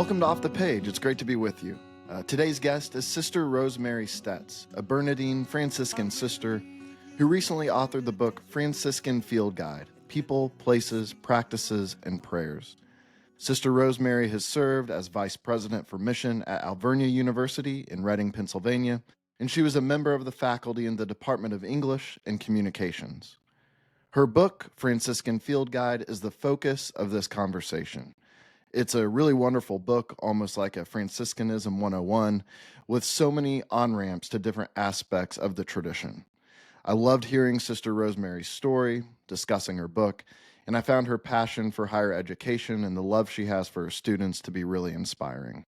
Welcome to Off the Page. It's great to be with you. Today's guest is Sister Rosemary Stets, a Bernardine Franciscan Sister who recently authored the book Franciscan Field Guide, People, Places, Practices, and Prayers. Sister Rosemary has served as Vice President for Mission at Alvernia University in Reading, Pennsylvania, and she was a member of the faculty in the Department of English and Communications. Her book, Franciscan Field Guide, is the focus of this conversation. It's a really wonderful book, almost like a Franciscanism 101, with so many on-ramps to different aspects of the tradition. I loved hearing Sister Rosemary's story, discussing her book, and I found her passion for higher education and the love she has for her students to be really inspiring.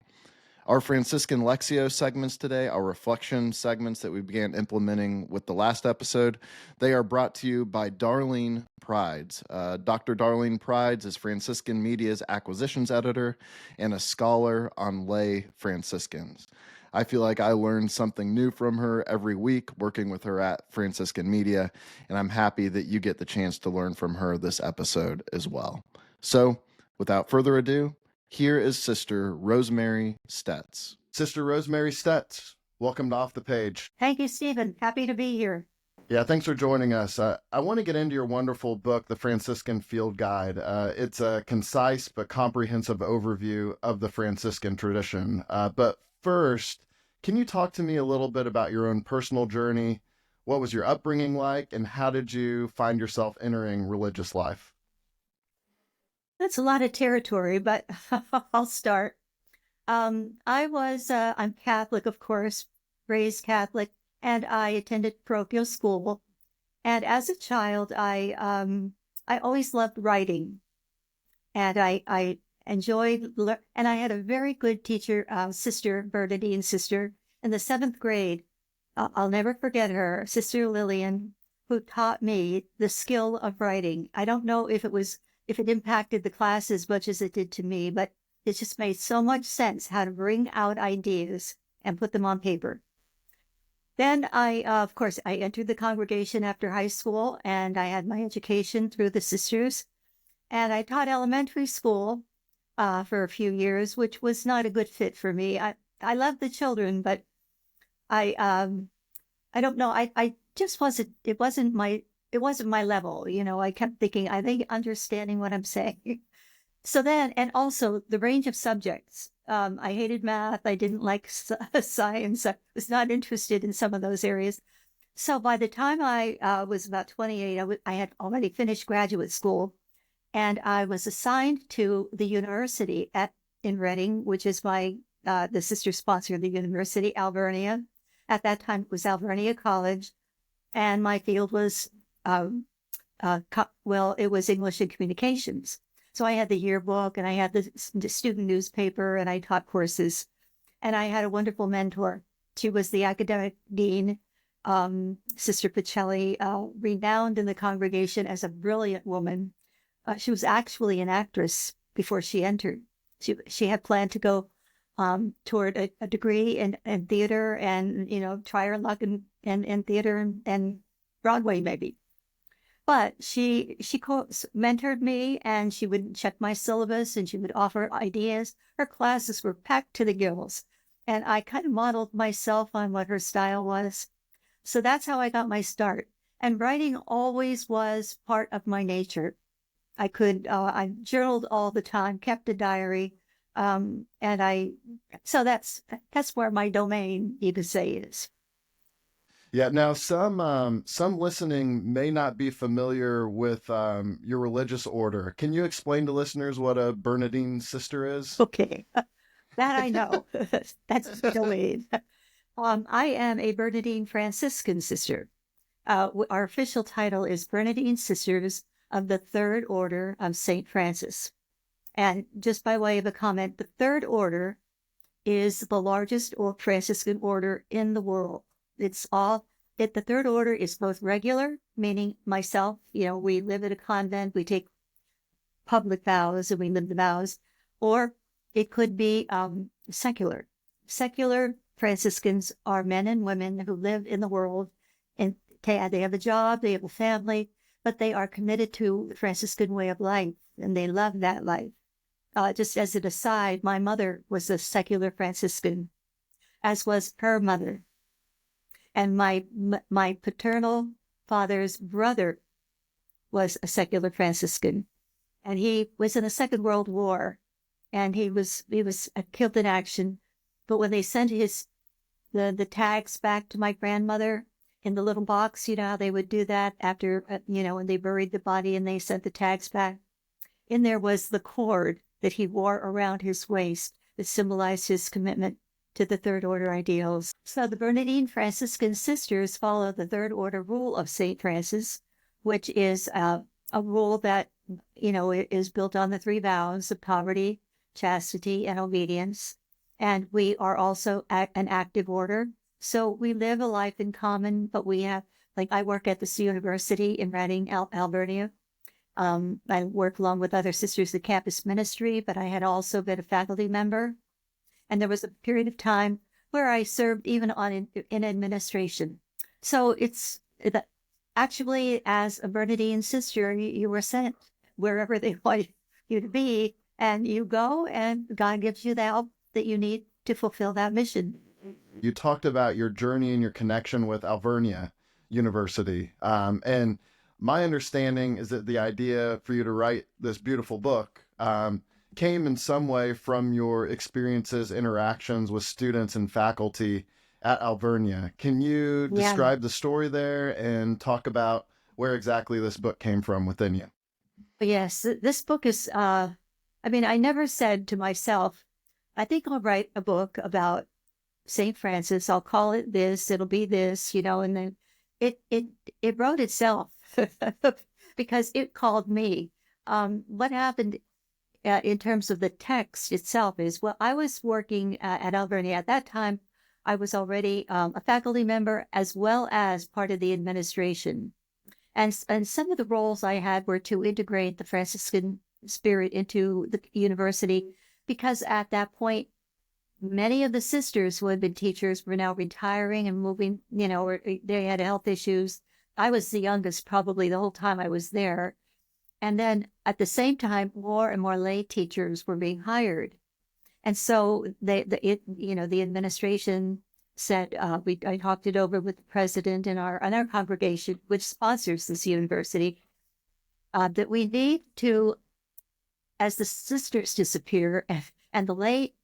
Our Franciscan Lectio segments today, our reflection segments that we began implementing with the last episode, they are brought to you by Darleen Pryds. Dr. Darleen Pryds is Franciscan Media's acquisitions editor and a scholar on lay Franciscans. I feel like I learn something new from her every week working with her at Franciscan Media, and I'm happy that you get the chance to learn from her this episode as well. So, without further ado, here is Sister Rosemary Stets. Sister Rosemary Stets, welcome to Off the Page. Thank you, Stephen. Happy to be here. Yeah, thanks for joining us. I want to get into your wonderful book, The Franciscan Field Guide. It's a concise but comprehensive overview of the Franciscan tradition. But first, can you talk to me a little bit about your own personal journey? What was your upbringing like, and how did you find yourself entering religious life? That's a lot of territory, but I'll start. I'm Catholic, of course, raised Catholic, and I attended parochial school. And as a child, I always loved writing, and I enjoyed, and I had a very good teacher, Sister Bernardine Sister, in the 7th grade. I'll never forget her, Sister Lillian, who taught me the skill of writing. I don't know if it impacted the class as much as it did to me, but it just made so much sense how to bring out ideas and put them on paper. Then of course, I entered the congregation after high school, and I had my education through the sisters. And I taught elementary school for a few years, which was not a good fit for me. I loved the children, but I don't know. I just wasn't. It wasn't my level. I kept thinking, I think understanding what I'm saying. So then, and also the range of subjects. I hated math. I didn't like science. I was not interested in some of those areas. So by the time I was about 28, I had already finished graduate school, and I was assigned to the university in Reading, which is the sister sponsor of the university, Alvernia. At that time, it was Alvernia College, and my field was it was English and Communications. So I had the yearbook, and I had the student newspaper, and I taught courses. And I had a wonderful mentor. She was the academic dean, Sister Pacelli, renowned in the congregation as a brilliant woman. She was actually an actress before she entered. She had planned to go toward a degree in theater and, try her luck in theater and Broadway maybe. But she mentored me, and she would check my syllabus, and she would offer ideas. Her classes were packed to the gills, and I kind of modeled myself on what her style was. So that's how I got my start. And writing always was part of my nature. I journaled all the time, kept a diary, so that's where my domain, you could say, is. Yeah. Now, some listening may not be familiar with your religious order. Can you explain to listeners what a Bernardine sister is? Okay, that I know. That's delayed. I am a Bernardine Franciscan Sister. Our official title is Bernardine Sisters of the Third Order of St. Francis. And just by way of a comment, the Third Order is the largest Franciscan order in the world. The Third Order is both regular, meaning myself, we live at a convent, we take public vows and we live the vows, or it could be secular. Secular Franciscans are men and women who live in the world, and they have a job, they have a family, but they are committed to the Franciscan way of life, and they love that life. just as an aside, my mother was a secular Franciscan, as was her mother. And my paternal father's brother was a secular Franciscan, and he was in the Second World War, and he was killed in action. But when they sent the tags back to my grandmother in the little box, you know how they would do that after, when they buried the body and they sent the tags back. In there was the cord that he wore around his waist that symbolized his commitment to the third order ideals. So the Bernardine Franciscan Sisters follow the third order rule of St. Francis, which is a rule that, is built on the three vows of poverty, chastity, and obedience. And we are also an active order. So we live a life in common, but we have, I work at this university in Reading, Alvernia. I work along with other sisters at campus ministry, but I had also been a faculty member. And there was a period of time where I served even in administration. So it's actually, as a Bernardine sister, you were sent wherever they want you to be, and you go, and God gives you the help that you need to fulfill that mission. You talked about your journey and your connection with Alvernia University. And my understanding is that the idea for you to write this beautiful book came in some way from your experiences, interactions with students and faculty at Alvernia. Can you describe the story there and talk about where exactly this book came from within you? Yes, this book is, I never said to myself, I think I'll write a book about St. Francis. I'll call it this, it'll be this, and then it wrote itself because it called me. What happened in terms of the text itself is, I was working at Alvernia. At that time, I was already a faculty member as well as part of the administration. And some of the roles I had were to integrate the Franciscan spirit into the university, because at that point, many of the sisters who had been teachers were now retiring and moving, or they had health issues. I was the youngest probably the whole time I was there. And then at the same time, more and more lay teachers were being hired. And so the administration said, I talked it over with the president in our congregation, which sponsors this university, that we need to, as the sisters disappear and the lay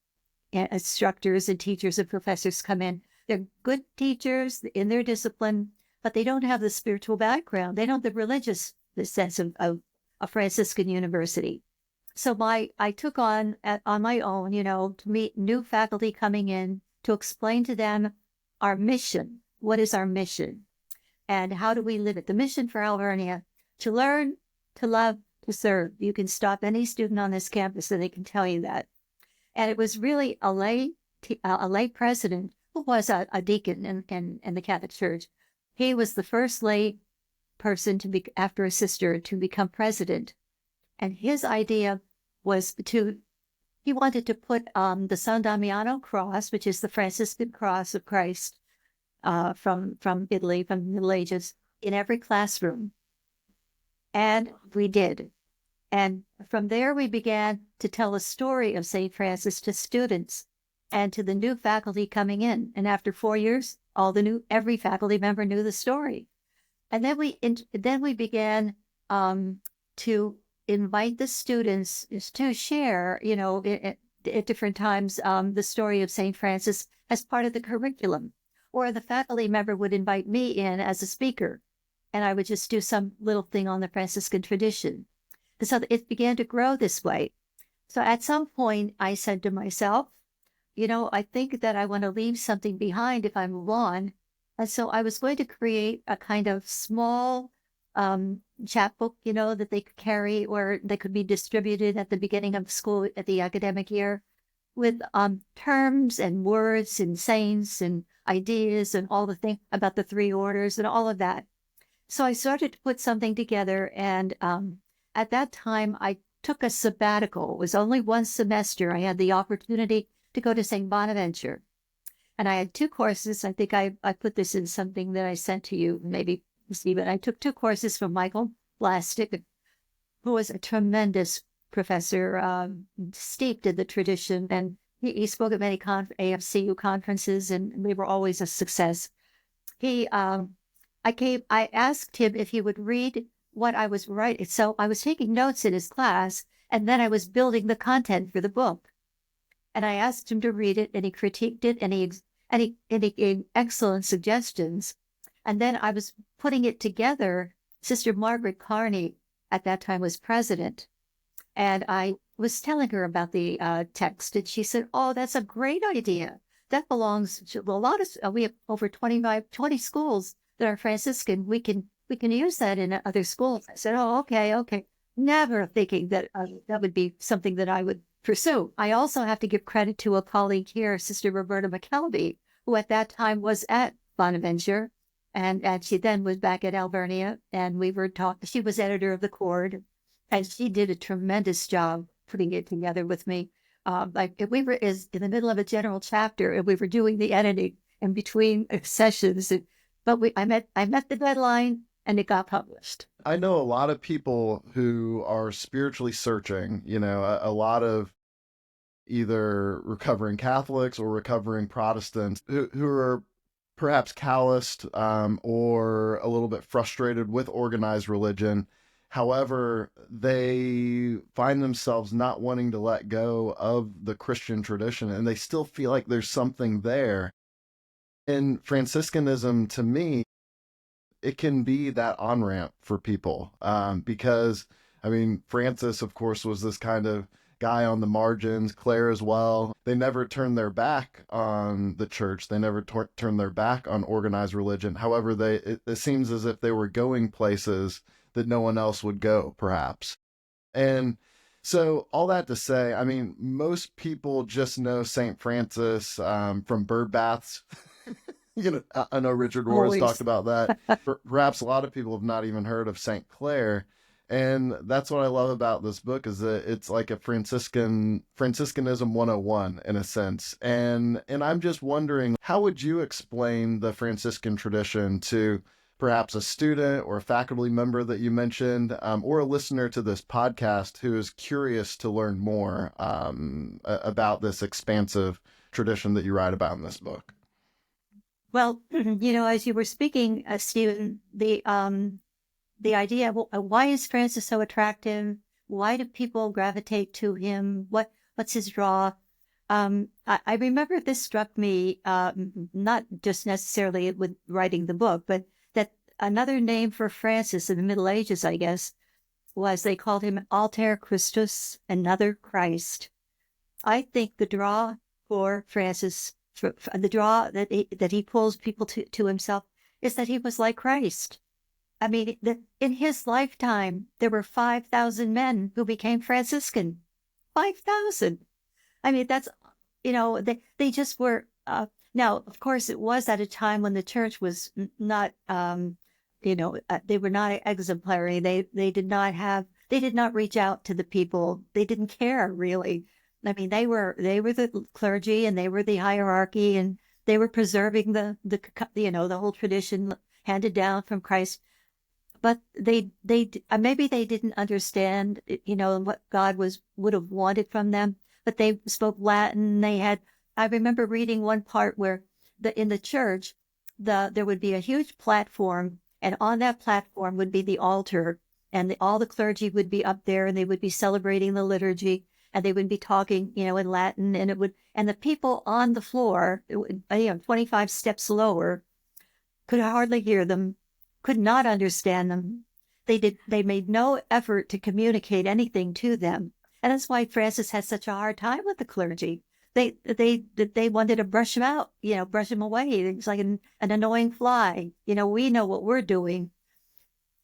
instructors and teachers and professors come in, they're good teachers in their discipline, but they don't have the spiritual background. They don't have the sense of a Franciscan university. So I took on my own, to meet new faculty coming in, to explain to them our mission. What is our mission? And how do we live it? The mission for Alvernia: to learn, to love, to serve. You can stop any student on this campus and they can tell you that. And it was really a lay president who was a deacon in the Catholic Church. He was the first lay person after a sister to become president. And his idea was he wanted to put the San Damiano cross, which is the Franciscan cross of Christ from Italy, from the Middle Ages, in every classroom. And we did. And from there, we began to tell a story of St. Francis to students and to the new faculty coming in. And after 4 years, every faculty member knew the story. And then we began to invite the students to share, at different times, the story of St. Francis as part of the curriculum. Or the faculty member would invite me in as a speaker, and I would just do some little thing on the Franciscan tradition. And so it began to grow this way. So at some point, I said to myself, I think that I want to leave something behind if I move on. And so I was going to create a kind of small chapbook, that they could carry, or they could be distributed at the beginning of school at the academic year, with terms and words and sayings and ideas and all the things about the three orders and all of that. So I started to put something together, and at that time I took a sabbatical. It was only one semester. I had the opportunity to go to St. Bonaventure, and I had 2 courses. I think I put this in something that I sent to you, maybe, Stephen. I took 2 courses from Michael Blastic, who was a tremendous professor, steeped in the tradition, and he spoke at many AFCU conferences, and we were always a success. I asked him if he would read what I was writing. So I was taking notes in his class, and then I was building the content for the book. And I asked him to read it, and he critiqued it, and he gave excellent suggestions. And then I was putting it together. Sister Margaret Carney at that time was president, and I was telling her about the text, and she said, "Oh, that's a great idea. That belongs to a lot of, we have over 20 schools that are Franciscan. We can use that in other schools." I said, "Oh, okay." Never thinking that that would be something that I would pursue. I also have to give credit to a colleague here, Sister Roberta McKelvey, who at that time was at Bonaventure, and she then was back at Alvernia, and we were talking. She was editor of the Cord, and she did a tremendous job putting it together with me. Like we were in the middle of a general chapter, and we were doing the editing in between sessions. But I met the deadline, and it got published. I know a lot of people who are spiritually searching, a lot of either recovering Catholics or recovering Protestants who are perhaps calloused or a little bit frustrated with organized religion. However, they find themselves not wanting to let go of the Christian tradition, and they still feel like there's something there. And Franciscanism, to me, it can be that on-ramp for people because, Francis, of course, was this kind of guy on the margins, Clare as well. They never turned their back on the church. They never turned their back on organized religion. However, it seems as if they were going places that no one else would go, perhaps. And so all that to say, most people just know St. Francis from bird baths. I know Richard Rohr has talked about that. Perhaps a lot of people have not even heard of St. Clare. And that's what I love about this book, is that it's like a Franciscanism 101 in a sense. And I'm just wondering, how would you explain the Franciscan tradition to perhaps a student or a faculty member that you mentioned, or a listener to this podcast who is curious to learn more about this expansive tradition that you write about in this book? Well, as you were speaking, Stephen, the idea, why is Francis so attractive? Why do people gravitate to him? What's his draw? I remember this struck me, not just necessarily with writing the book, but that another name for Francis in the Middle Ages, I guess, was they called him Alter Christus, another Christ. I think the draw for Francis, the draw that he pulls people to himself, is that he was like Christ. In his lifetime, there were 5,000 men who became Franciscan. 5,000. That's, they just were. Now, of course, it was at a time when the church was not, they were not exemplary. They did not reach out to the people. They didn't care, really. They were the clergy, and they were the hierarchy, and they were preserving the whole tradition handed down from Christ. But they maybe they didn't understand, what God would have wanted from them. But they spoke Latin. I remember reading one part where in the church, there would be a huge platform, and on that platform would be the altar, and all the clergy would be up there, and they would be celebrating the liturgy, and they would be talking, in Latin, and the people on the floor, 25 steps lower, could hardly hear them, could not understand them. They made no effort to communicate anything to them. And that's why Francis had such a hard time with the clergy. They wanted to brush him out, brush him away. It's like an annoying fly. We know what we're doing.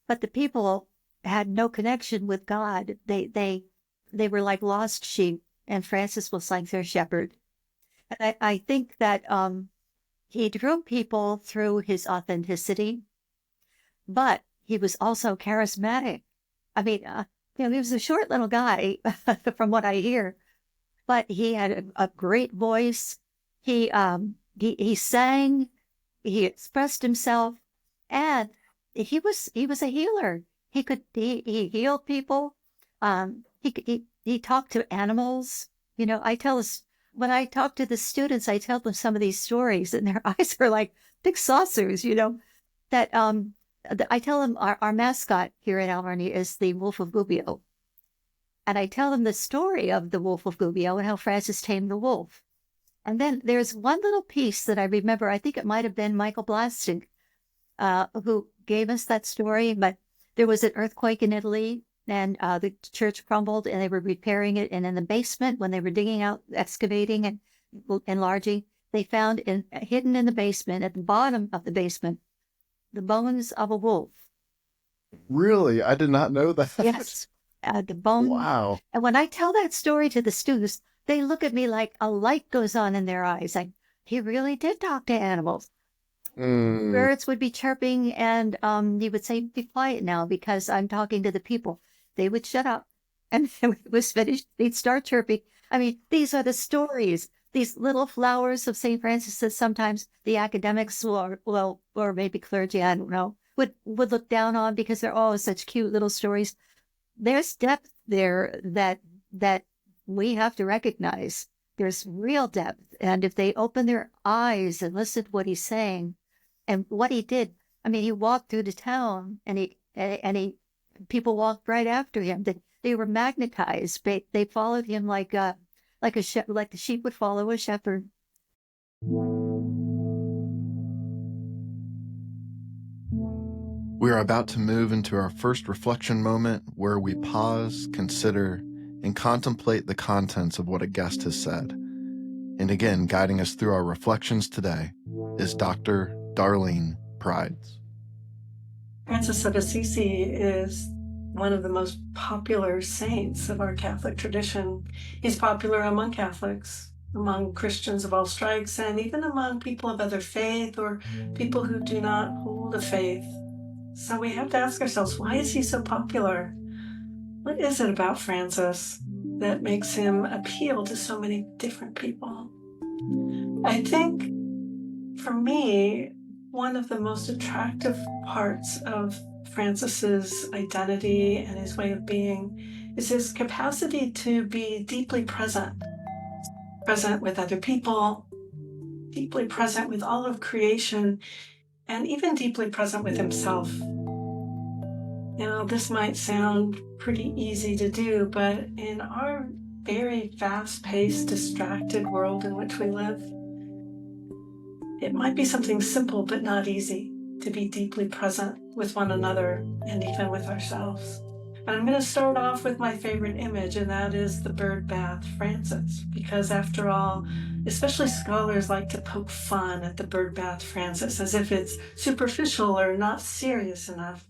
But the people had no connection with God. They were like lost sheep, and Francis was like their shepherd. And I think that he drew people through his authenticity, but he was also charismatic. He was a short little guy from what I hear, but he had a great voice. He sang, he expressed himself, and he was a healer. He healed people. he talked to animals. You know, when I talk to the students, I tell them some of these stories, and their eyes are like big saucers, you know, that I tell them our mascot here at Alvernia is the Wolf of Gubbio. And I tell them the story of the Wolf of Gubbio and how Francis tamed the wolf. And then there's one little piece that I remember, I think it might have been Michael Blasting, who gave us that story, but there was an earthquake in Italy, and the church crumbled, and they were repairing it. And in the basement, when they were digging out, excavating and enlarging, they found hidden in the basement, at the bottom of the basement, the bones of a wolf. Really? I did not know that. Yes. The bone. Wow. And when I tell that story to the students, they look at me like a light goes on in their eyes. Like, he really did talk to animals. Birds would be chirping, and he would say, "Be quiet now, because I'm talking to the people." They would shut up, and when it was finished, they'd start chirping. I mean, these are the stories, these little flowers of St. Francis that sometimes the academics or maybe clergy, I don't know, would look down on, because they're all such cute little stories. There's depth there that we have to recognize. There's real depth. And if they open their eyes and listen to what he's saying and what he did, I mean, he walked through the town, and people walked right after him. They were magnetized. They followed him like the sheep would follow a shepherd. We are about to move into our first reflection moment, where we pause, consider, and contemplate the contents of what a guest has said. And again, guiding us through our reflections today is Dr. Darleen Pryds. Francis of Assisi is one of the most popular saints of our Catholic tradition. He's popular among Catholics, among Christians of all stripes, and even among people of other faith or people who do not hold a faith. So we have to ask ourselves, why is he so popular? What is it about Francis that makes him appeal to so many different people? I think, for me, one of the most attractive parts of Francis's identity and his way of being is his capacity to be deeply present with other people, deeply present with all of creation, and even deeply present with himself. Now, this might sound pretty easy to do, but in our very fast-paced, distracted world in which we live, it might be something simple but not easy to be deeply present with one another and even with ourselves. But I'm going to start off with my favorite image, and that is the bird bath Francis, because after all, especially scholars like to poke fun at the bird bath Francis as if it's superficial or not serious enough.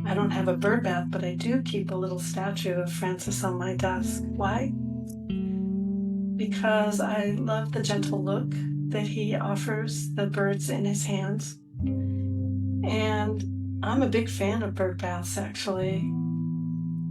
I don't have a bird bath, but I do keep a little statue of Francis on my desk. Why? Because I love the gentle look that he offers the birds in his hands. And I'm a big fan of bird baths, actually.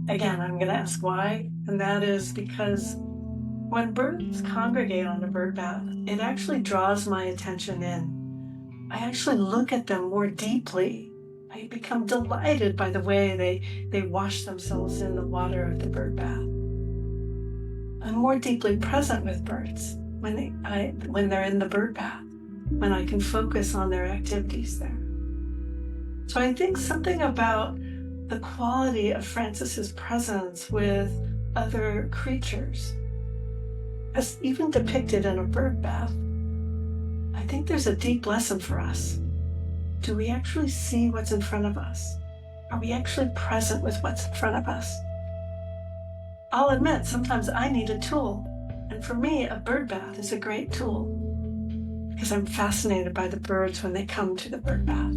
Again, I'm going to ask why, and that is because when birds congregate on a bird bath, it actually draws my attention in. I actually look at them more deeply. I become delighted by the way they wash themselves in the water of the bird bath. I'm more deeply present with birds when they're in the bird bath, when I can focus on their activities there. So I think something about the quality of Francis's presence with other creatures, as even depicted in a bird bath, I think there's a deep lesson for us. Do we actually see what's in front of us? Are we actually present with what's in front of us? I'll admit, sometimes I need a tool. And for me, a bird bath is a great tool because I'm fascinated by the birds when they come to the bird bath.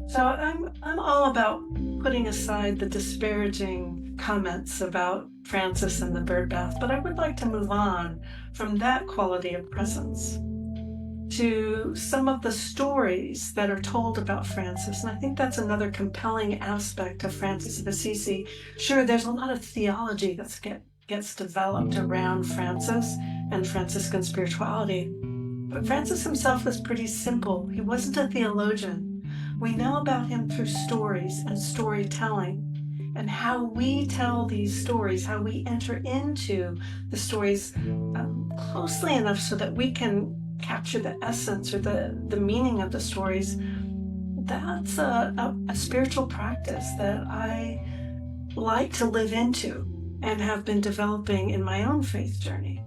So I'm all about putting aside the disparaging comments about Francis and the bird bath, but I would like to move on from that quality of presence to some of the stories that are told about Francis. And I think that's another compelling aspect of Francis of Assisi. Sure, there's a lot of theology that gets developed around Francis and Franciscan spirituality. But Francis himself was pretty simple. He wasn't a theologian. We know about him through stories and storytelling. and how we tell these stories, how we enter into the stories closely enough so that we can capture the essence or the meaning of the stories. That's a spiritual practice that I like to live into and have been developing in my own faith journey.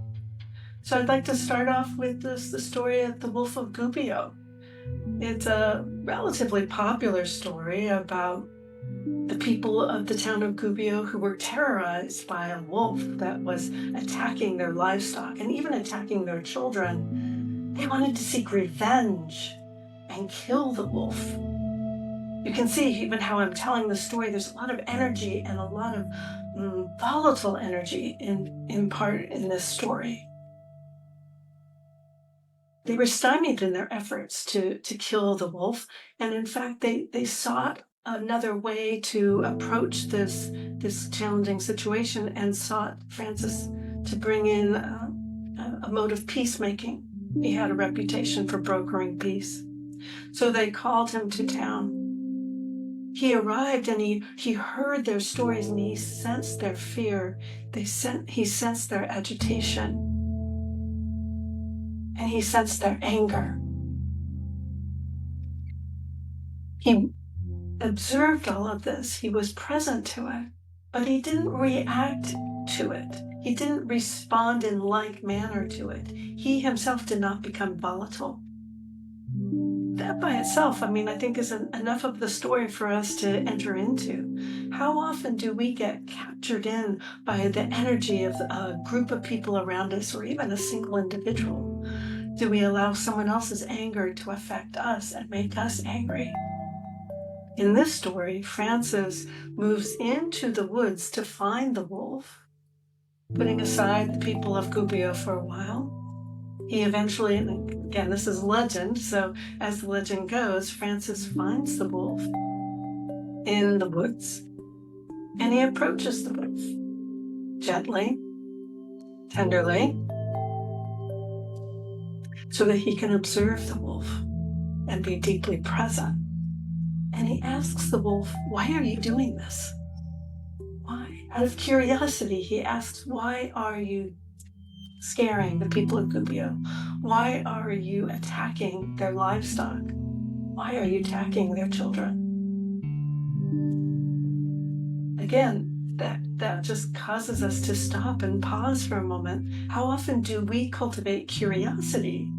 So I'd like to start off with the story of the Wolf of Gubbio. It's a relatively popular story about the people of the town of Gubbio who were terrorized by a wolf that was attacking their livestock and even attacking their children. They wanted to seek revenge and kill the wolf. You can see even how I'm telling the story, there's a lot of energy and a lot of volatile energy in part in this story. They were stymied in their efforts to kill the wolf, and in fact they sought another way to approach this challenging situation and sought Francis to bring in a mode of peacemaking. He had a reputation for brokering peace. So they called him to town. He arrived and he heard their stories and he sensed their fear. He sensed their agitation. And he sensed their anger. He observed all of this. He was present to it, but he didn't react to it. He didn't respond in like manner to it. He himself did not become volatile. That by itself, I think is enough of the story for us to enter into. How often do we get captured in by the energy of a group of people around us or even a single individual? Do we allow someone else's anger to affect us and make us angry? In this story, Francis moves into the woods to find the wolf, putting aside the people of Gubbio for a while. He eventually, and again, this is legend, so as the legend goes, Francis finds the wolf in the woods, and he approaches the wolf gently, tenderly, so that he can observe the wolf and be deeply present. And he asks the wolf, "Why are you doing this?" Why? Out of curiosity, he asks, "Why are you scaring the people of Gubbio? Why are you attacking their livestock? Why are you attacking their children?" Again, that just causes us to stop and pause for a moment. How often do we cultivate curiosity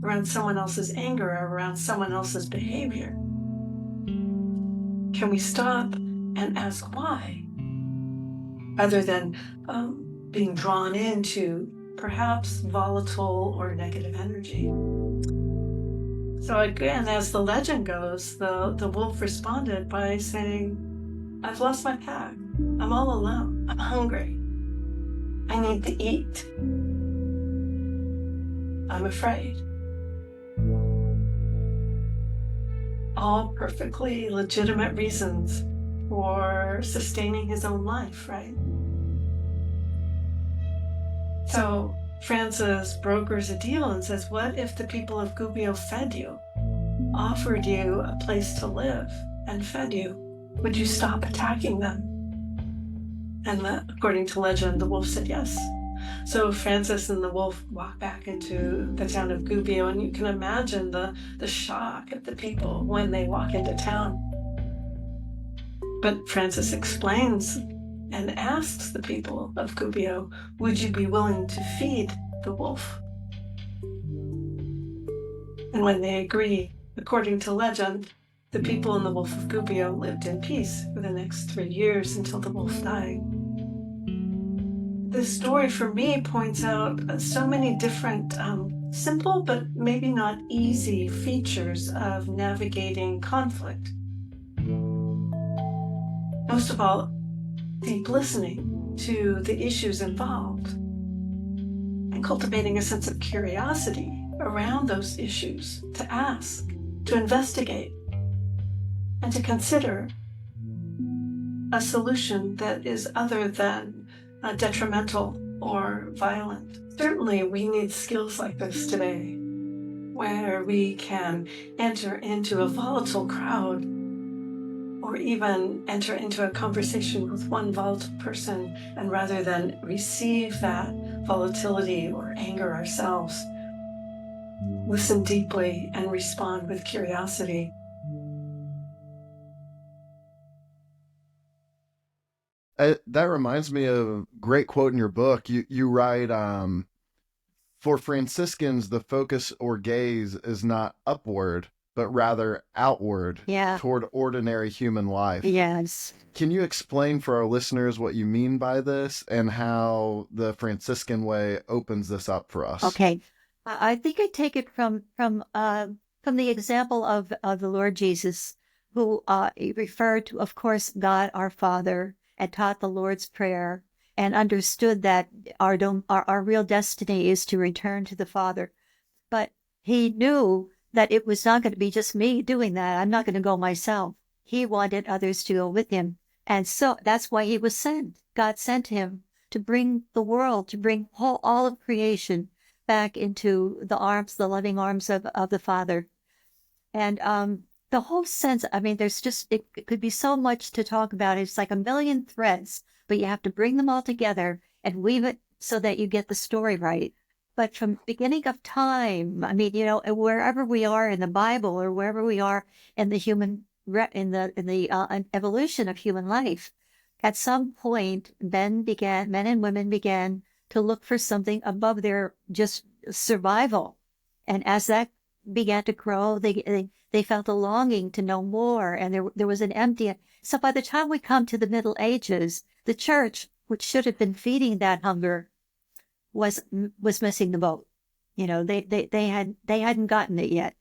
around someone else's anger or around someone else's behavior? Can we stop and ask why, other than being drawn into perhaps volatile or negative energy? So again, as the legend goes, the wolf responded by saying, "I've lost my pack. I'm all alone. I'm hungry. I need to eat. I'm afraid." All perfectly legitimate reasons for sustaining his own life, right? So Francis brokers a deal and says, "What if the people of Gubbio fed you, offered you a place to live, and fed you? Would you stop attacking them?" And according to legend, the wolf said yes. So Francis and the wolf walk back into the town of Gubbio, and you can imagine the shock of the people when they walk into town. But Francis explains and asks the people of Gubbio, "Would you be willing to feed the wolf?" And when they agree, according to legend, the people in the Wolf of Gubbio lived in peace for the next 3 years until the wolf died. This story for me points out so many different simple but maybe not easy features of navigating conflict. Most of all, deep listening to the issues involved and cultivating a sense of curiosity around those issues, to ask, to investigate, and to consider a solution that is other than detrimental or violent. Certainly, we need skills like this today, where we can enter into a volatile crowd or even enter into a conversation with one volatile person, and rather than receive that volatility or anger ourselves, listen deeply and respond with curiosity. That reminds me of a great quote in your book. You write, for Franciscans, the focus or gaze is not upward, but rather outward toward ordinary human life. Yes. Can you explain for our listeners what you mean by this and how the Franciscan way opens this up for us? Okay. I think I take it from the example of the Lord Jesus, who referred to, of course, God our Father, and taught the Lord's Prayer, and understood that our real destiny is to return to the Father. But he knew that it was not going to be just me doing that. I'm not going to go myself. He wanted others to go with him. And so that's why he was sent. God sent him to bring the world, to bring all of creation back into the loving arms of the Father. And the whole sense, I mean, it could be so much to talk about. It's like a million threads, but you have to bring them all together and weave it so that you get the story right. But from beginning of time, I mean, wherever we are in the Bible or wherever we are in the evolution of human life, at some point, men and women began to look for something above their just survival. And as that began to grow, they felt a longing to know more, and there was an empty. So by the time we come to the Middle Ages, the church, which should have been feeding that hunger, was missing the boat. They hadn't gotten it yet.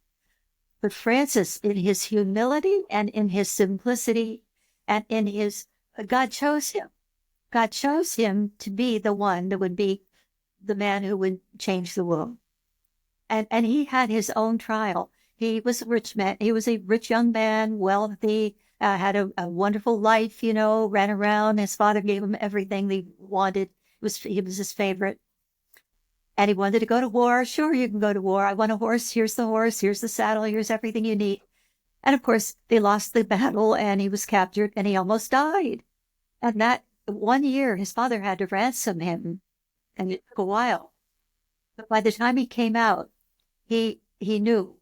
But Francis, in his humility and in his simplicity and in his, God chose him. God chose him to be the one that would be the man who would change the world. And he had his own trial. He was a rich man. He was a rich young man, wealthy, had a wonderful life, ran around. His father gave him everything he wanted. He was his favorite. And he wanted to go to war. Sure, you can go to war. I want a horse. Here's the saddle. Here's everything you need. And of course, they lost the battle and he was captured and he almost died. And that 1 year, his father had to ransom him. And it took a while. But by the time he came out, he knew,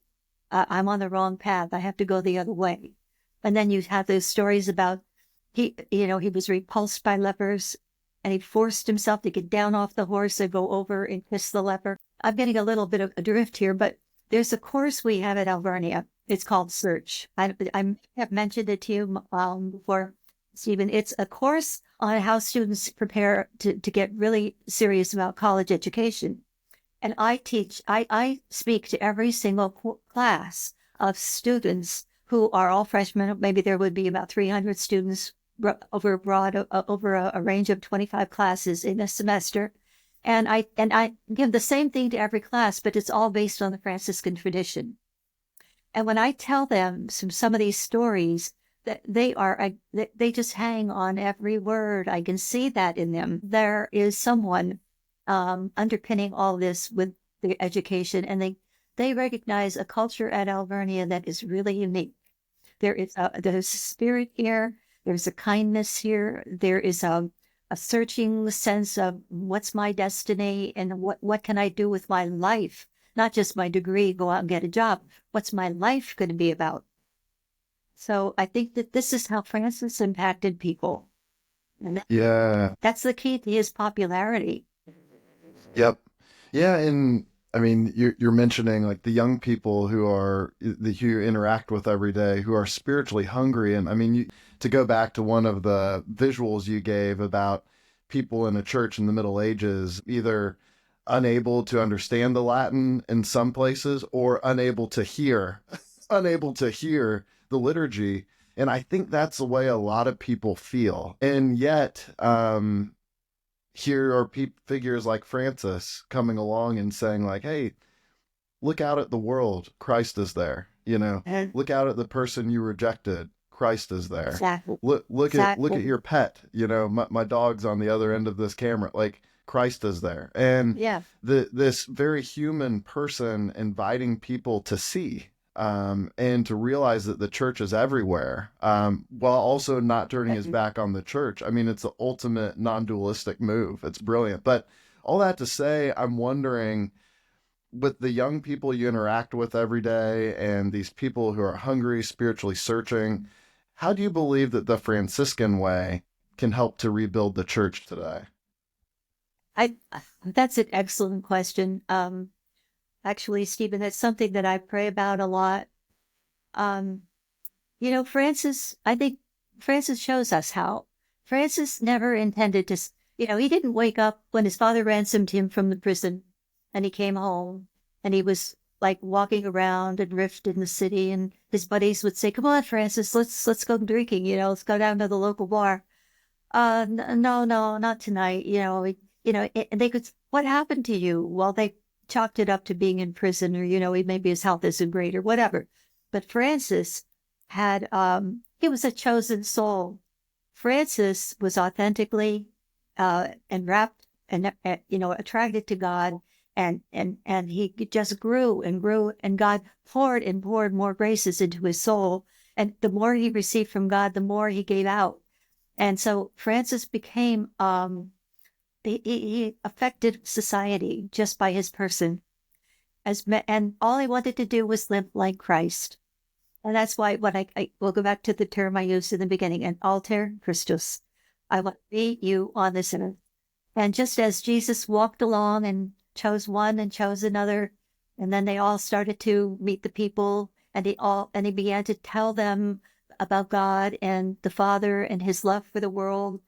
I'm on the wrong path. I have to go the other way. And then you have those stories about he was repulsed by lepers and he forced himself to get down off the horse and go over and kiss the leper. I'm getting a little bit of adrift here, but there's a course we have at Alvernia. It's called Search. I have mentioned it to you before, Stephen. It's a course on how students prepare to get really serious about college education. And I speak to every single class of students who are all freshmen. Maybe there would be about 300 students over a range of 25 classes in a semester. And I give the same thing to every class, but it's all based on the Franciscan tradition. And when I tell them some of these stories, that they just hang on every word. I can see that in them. There is someone underpinning all this with the education, and they recognize a culture at Alvernia that is really unique. There's a spirit here. There's a kindness here. There is a searching sense of what's my destiny and what can I do with my life? Not just my degree, go out and get a job. What's my life going to be about? So I think that this is how Francis impacted people. And that's the key to his popularity. Yep. Yeah. And I mean, you're mentioning like the young people who you interact with every day, who are spiritually hungry. And I mean, to go back to one of the visuals you gave about people in a church in the Middle Ages, either unable to understand the Latin in some places or unable to hear the liturgy. And I think that's the way a lot of people feel. And yet, here are figures like Francis coming along and saying like, hey, look out at the world. Christ is there. Look out at the person you rejected. Christ is there. Exactly. Look at your pet. My dog's on the other end of this camera. Like, Christ is there. And this very human person inviting people to see and to realize that the church is everywhere, while also not turning his back on the church. I mean, it's the ultimate non-dualistic move. It's brilliant. But all that to say, I'm wondering, with the young people you interact with every day and these people who are hungry, spiritually searching, how do you believe that the Franciscan way can help to rebuild the church today? That's an excellent question. Actually, Stephen, that's something that I pray about a lot. Francis, I think Francis shows us how. Francis never intended to, he didn't wake up when his father ransomed him from the prison and he came home and he was like walking around and riffed in the city, and his buddies would say, "Come on, Francis, let's go drinking, let's go down to the local bar." No, not tonight. And they could, "What happened to you?" Well, they chalked it up to being in prison, or, maybe his health isn't great or whatever. But Francis had, he was a chosen soul. Francis was authentically, enwrapped and, attracted to God. And he just grew and grew, and God poured and poured more graces into his soul. And the more he received from God, the more he gave out. And so Francis became, he affected society just by his person. And all he wanted to do was live like Christ. And that's why when I will go back to the term I used in the beginning, an alter Christus. I want to be you on this earth. And just as Jesus walked along and chose one and chose another, and then they all started to meet the people, and he began to tell them about God and the Father and his love for the world.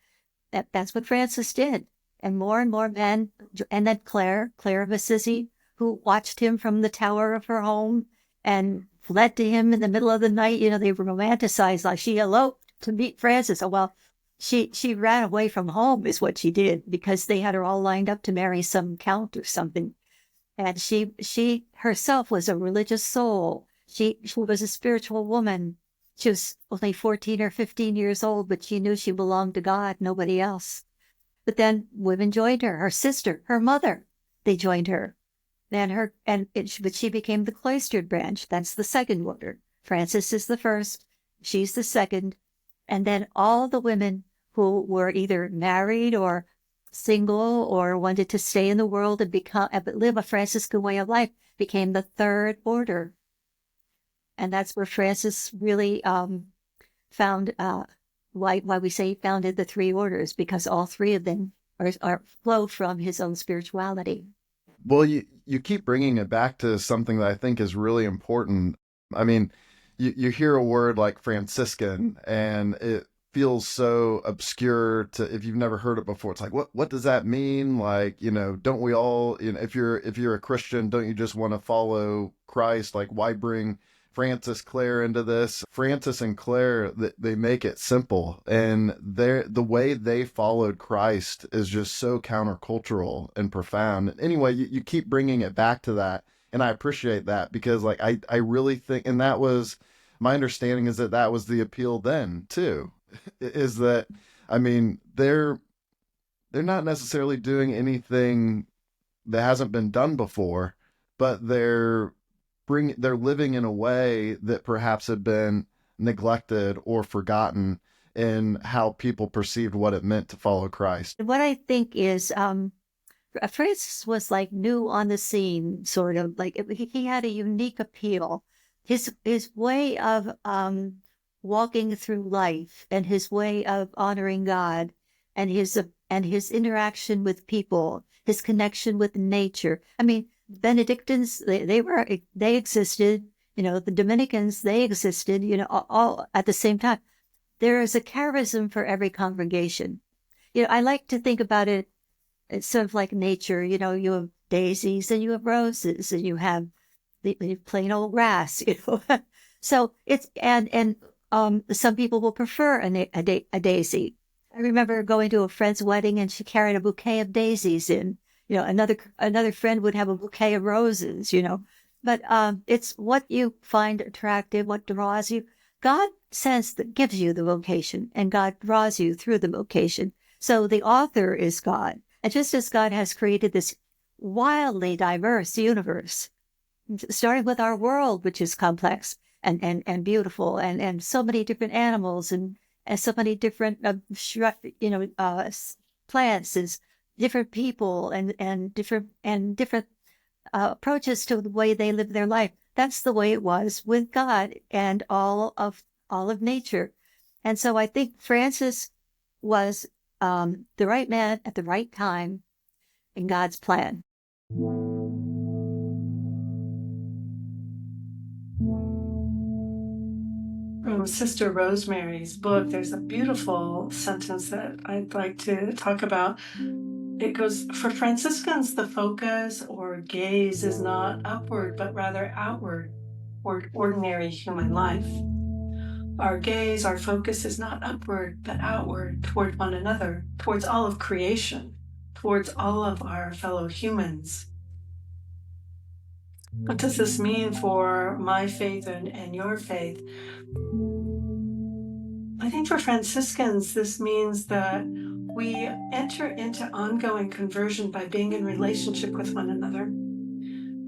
That's what Francis did. And more men, and then Claire of Assisi, who watched him from the tower of her home and fled to him in the middle of the night. They romanticized, like she eloped to meet Francis. Oh, well, she ran away from home is what she did, because they had her all lined up to marry some count or something. And she herself was a religious soul. She was a spiritual woman. She was only 14 or 15 years old, but she knew she belonged to God, nobody else. But then women joined her, her sister, her mother, they joined her. But she became the cloistered branch. That's the second order. Francis is the first, she's the second. And then all the women who were either married or single or wanted to stay in the world and live a Franciscan way of life became the third order. And that's where Francis really found why we say he founded the three orders, because all three of them are flow from his own spirituality. Well, you keep bringing it back to something that I think is really important. I mean, you hear a word like Franciscan, and it feels so obscure if you've never heard it before. It's like, what does that mean? Like, don't we all, if you're a Christian, don't you just want to follow Christ? Like, why bring Francis, Claire into this? Francis and Claire, they make it simple, and the way they followed Christ is just so countercultural and profound. Anyway, you keep bringing it back to that, and I appreciate that, because like I really think, and that was my understanding, is that was the appeal then too, is that, I mean, they're not necessarily doing anything that hasn't been done before, but they're living in a way that perhaps had been neglected or forgotten in how people perceived what it meant to follow Christ. What I think is, Francis was like new on the scene, sort of like he had a unique appeal. His way of walking through life, and his way of honoring God, and his interaction with people, his connection with nature. I mean, Benedictines, they existed, the Dominicans, they existed, all at the same time. There is a charism for every congregation. I like to think about it, it's sort of like nature. You have daisies and you have roses and you have the plain old grass, So it's, and some people will prefer a daisy. I remember going to a friend's wedding and she carried a bouquet of daisies in. Another friend would have a bouquet of roses, But it's what you find attractive, what draws you. God gives you the vocation, and God draws you through the vocation. So the author is God. And just as God has created this wildly diverse universe, starting with our world, which is complex and beautiful, and so many different animals and so many different plants and different people and different approaches to the way they live their life. That's the way it was with God and all of nature. And so I think Francis was the right man at the right time in God's plan. From Sister Rosemary's book, there's a beautiful sentence that I'd like to talk about. It goes, "For Franciscans, the focus or gaze is not upward, but rather outward toward ordinary human life. Our gaze, our focus is not upward, but outward toward one another, towards all of creation, towards all of our fellow humans." What does this mean for my faith and your faith? I think for Franciscans, this means that we enter into ongoing conversion by being in relationship with one another.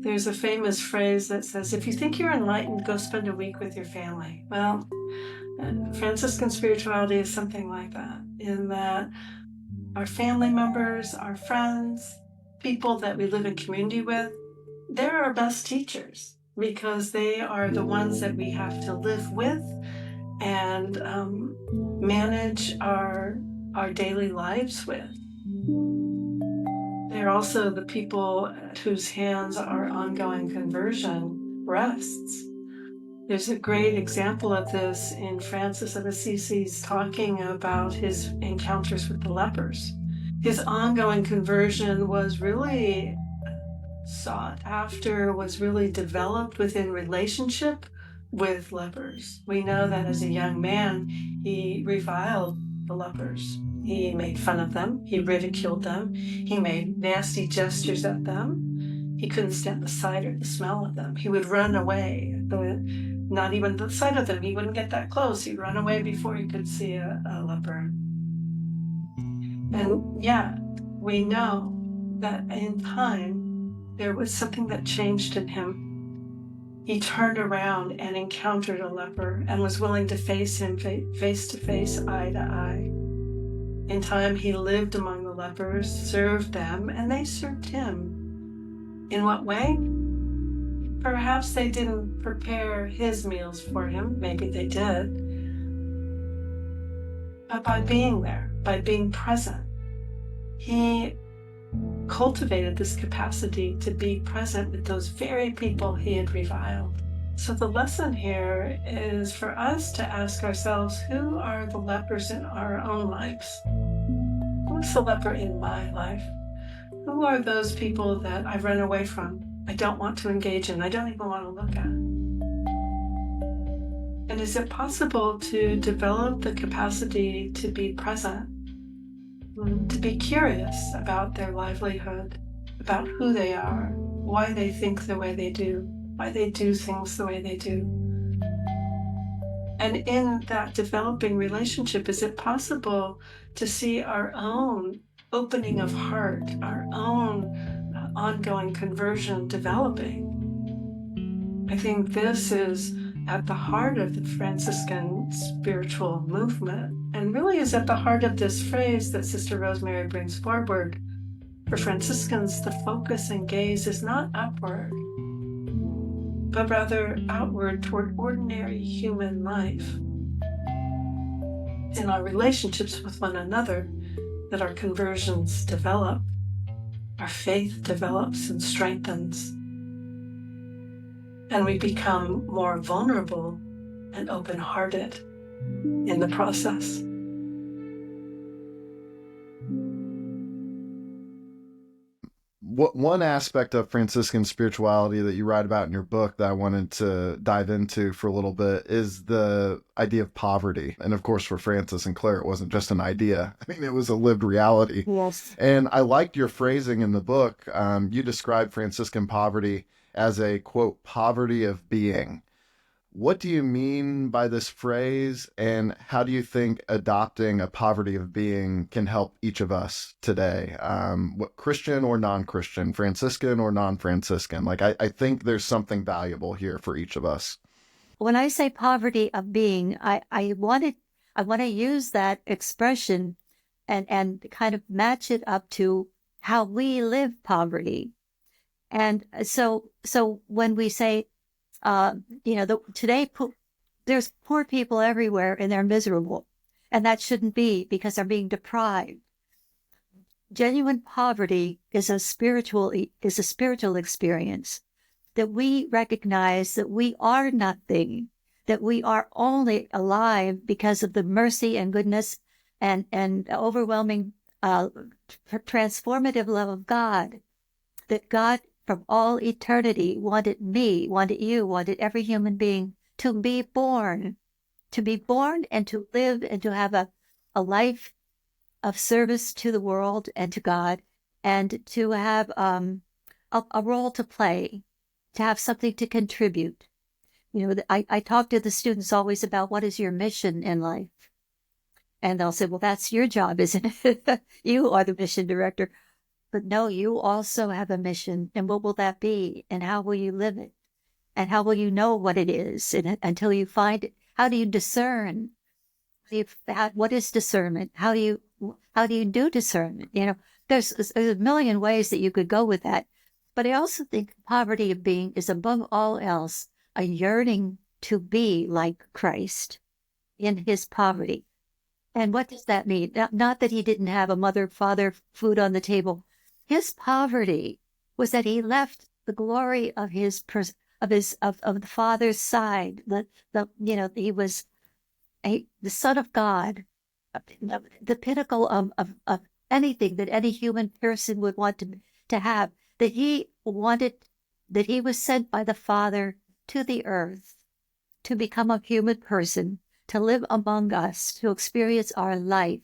There's a famous phrase that says, if you think you're enlightened, go spend a week with your family. Well, Franciscan spirituality is something like that, in that our family members, our friends, people that we live in community with, they're our best teachers because they are the ones that we have to live with and manage our daily lives with. They're also the people at whose hands our ongoing conversion rests. There's a great example of this in Francis of Assisi's talking about his encounters with the lepers. His ongoing conversion was really sought after, was really developed within relationship with lepers. We know that as a young man, he reviled the lepers. He made fun of them. He ridiculed them. He made nasty gestures at them. He couldn't stand the sight or the smell of them. He would run away. Not even the sight of them. He wouldn't get that close. He'd run away before he could see a leper. And yeah, we know that in time, there was something that changed in him. He turned around and encountered a leper and was willing to face him face to face, eye to eye. In time, he lived among the lepers, served them, and they served him. In what way? Perhaps they didn't prepare his meals for him. Maybe they did. But by being there, by being present, he cultivated this capacity to be present with those very people he had reviled. So the lesson here is for us to ask ourselves, who are the lepers in our own lives? Who's the leper in my life? Who are those people that I run away from? I don't want to engage in. I don't even want to look at. And is it possible to develop the capacity to be present, to be curious about their livelihood, about who they are, why they think the way they do, why they do things the way they do? And in that developing relationship, is it possible to see our own opening of heart, our own ongoing conversion developing? I think this is at the heart of the Franciscan spiritual movement, and really is at the heart of this phrase that Sister Rosemary brings forward. For Franciscans, the focus and gaze is not upward, but rather outward toward ordinary human life. In our relationships with one another, that our conversions develop, our faith develops and strengthens, and we become more vulnerable and open-hearted in the process. One aspect of Franciscan spirituality that you write about in your book that I wanted to dive into for a little bit is the idea of poverty. And of course, for Francis and Claire, it wasn't just an idea. I mean, it was a lived reality. Yes. And I liked your phrasing in the book. You described Franciscan poverty as a, quote, poverty of being. What do you mean by this phrase, and how do you think adopting a poverty of being can help each of us today? What, Christian or non-Christian, Franciscan or non-Franciscan? Like, I think there's something valuable here for each of us. When I say poverty of being, I want to use that expression and kind of match it up to how we live poverty. And so when we say, today there's poor people everywhere and they're miserable, and that shouldn't be, because they're being deprived. Genuine poverty is a spiritual experience, that we recognize that we are nothing, that we are only alive because of the mercy and goodness and overwhelming transformative love of God, that God from all eternity wanted me, wanted you, wanted every human being to be born and to live and to have a life of service to the world and to God, and to have a role to play, to have something to contribute. I talk to the students always about, what is your mission in life? And they'll say, well, that's your job, isn't it? You are the mission director. But no, you also have a mission. And what will that be? And how will you live it? And how will you know what it is? And until you find it, how do you discern? What is discernment? How do you do discernment? There's a million ways that you could go with that. But I also think poverty of being is, above all else, a yearning to be like Christ in his poverty. And what does that mean? Not that he didn't have a mother, father, food on the table. His poverty was that he left the glory of the Father's side. He was the Son of God, the pinnacle of anything that any human person would want to have. That he was sent by the Father to the earth to become a human person, to live among us, to experience our life.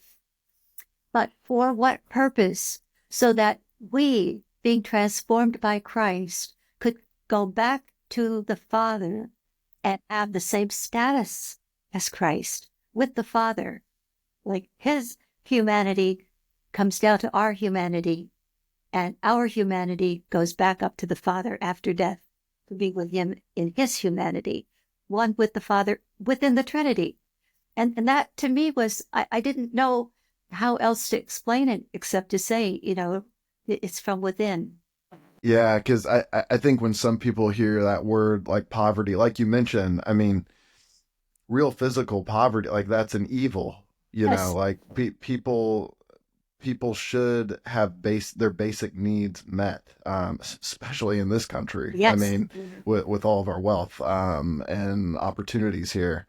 But for what purpose? So that we, being transformed by Christ, could go back to the Father and have the same status as Christ with the Father. Like his humanity comes down to our humanity, and our humanity goes back up to the Father after death to be with him in his humanity, one with the Father within the Trinity. And that to me was, I didn't know how else to explain it except to say, it's from within. Yeah, because I think when some people hear that word, like poverty, like you mentioned, I mean, real physical poverty, like that's an evil, Yes. like people should have their basic needs met, especially in this country. I Yes. mean, with all of our wealth and opportunities here.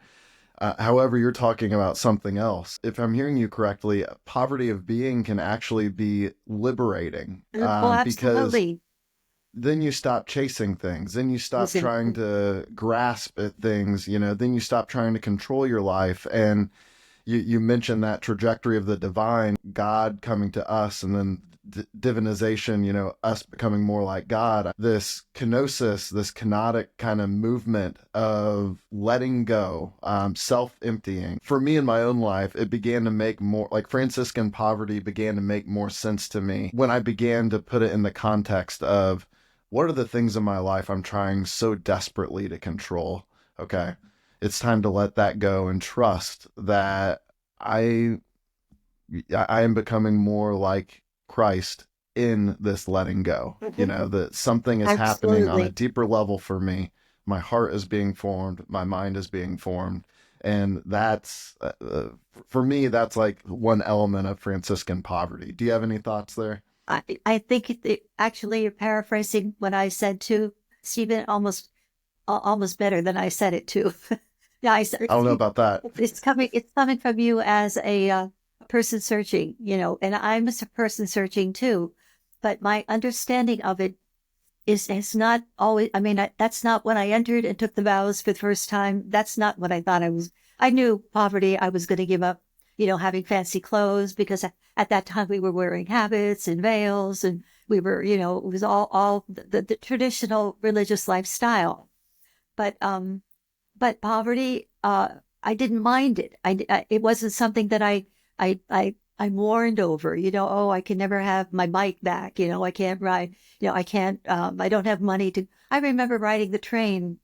However, you're talking about something else. If I'm hearing you correctly, poverty of being can actually be liberating, Oh, because absolutely. then you stop chasing things. Then you stop Listen, trying to grasp at things, then you stop trying to control your life. And you mentioned that trajectory of the divine, God coming to us, and then divinization, us becoming more like God. This kenosis, this kenotic kind of movement of letting go, self-emptying. For me in my own life, it began to make more, like Franciscan poverty began to make more sense to me when I began to put it in the context of, what are the things in my life I'm trying so desperately to control? Okay. It's time to let that go and trust that I am becoming more like Christ in this letting go. That something is happening on a absolutely. deeper level for me. My heart is being formed, my mind is being formed. And that's, for me, that's like one element of Franciscan poverty. Do you have any thoughts there? I think actually you're paraphrasing what I said to Stephen, almost better than I said it to. Yeah, I don't know about that. it's coming from you as a person searching, and I'm a person searching too. But my understanding of it is not always. I mean, that's not when I entered and took the vows for the first time. That's not what I thought I was. I knew poverty. I was going to give up, having fancy clothes, because at that time we were wearing habits and veils, and we were, it was all the traditional religious lifestyle. But but poverty, I didn't mind it. It wasn't something that I mourned over, oh, I can never have my bike back. I can't ride, I can't, I don't have money to, I remember riding the train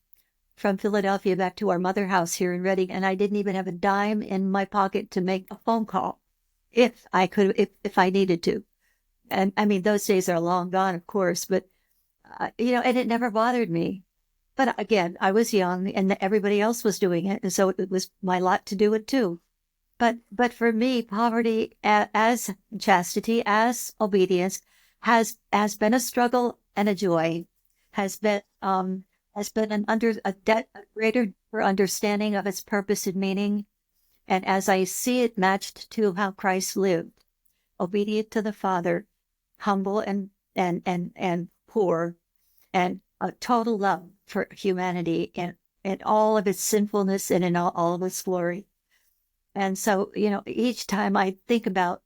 from Philadelphia back to our mother house here in Reading, and I didn't even have a dime in my pocket to make a phone call if I could, if I needed to. And I mean, those days are long gone, of course, but, and it never bothered me. But again, I was young and everybody else was doing it. And so it was my lot to do it too. But for me, poverty as chastity, as obedience has been a struggle and a joy, has been a greater understanding of its purpose and meaning. And as I see it matched to how Christ lived, obedient to the Father, humble and poor, and a total love for humanity and all of its sinfulness and in all of its glory. And so, each time I think about,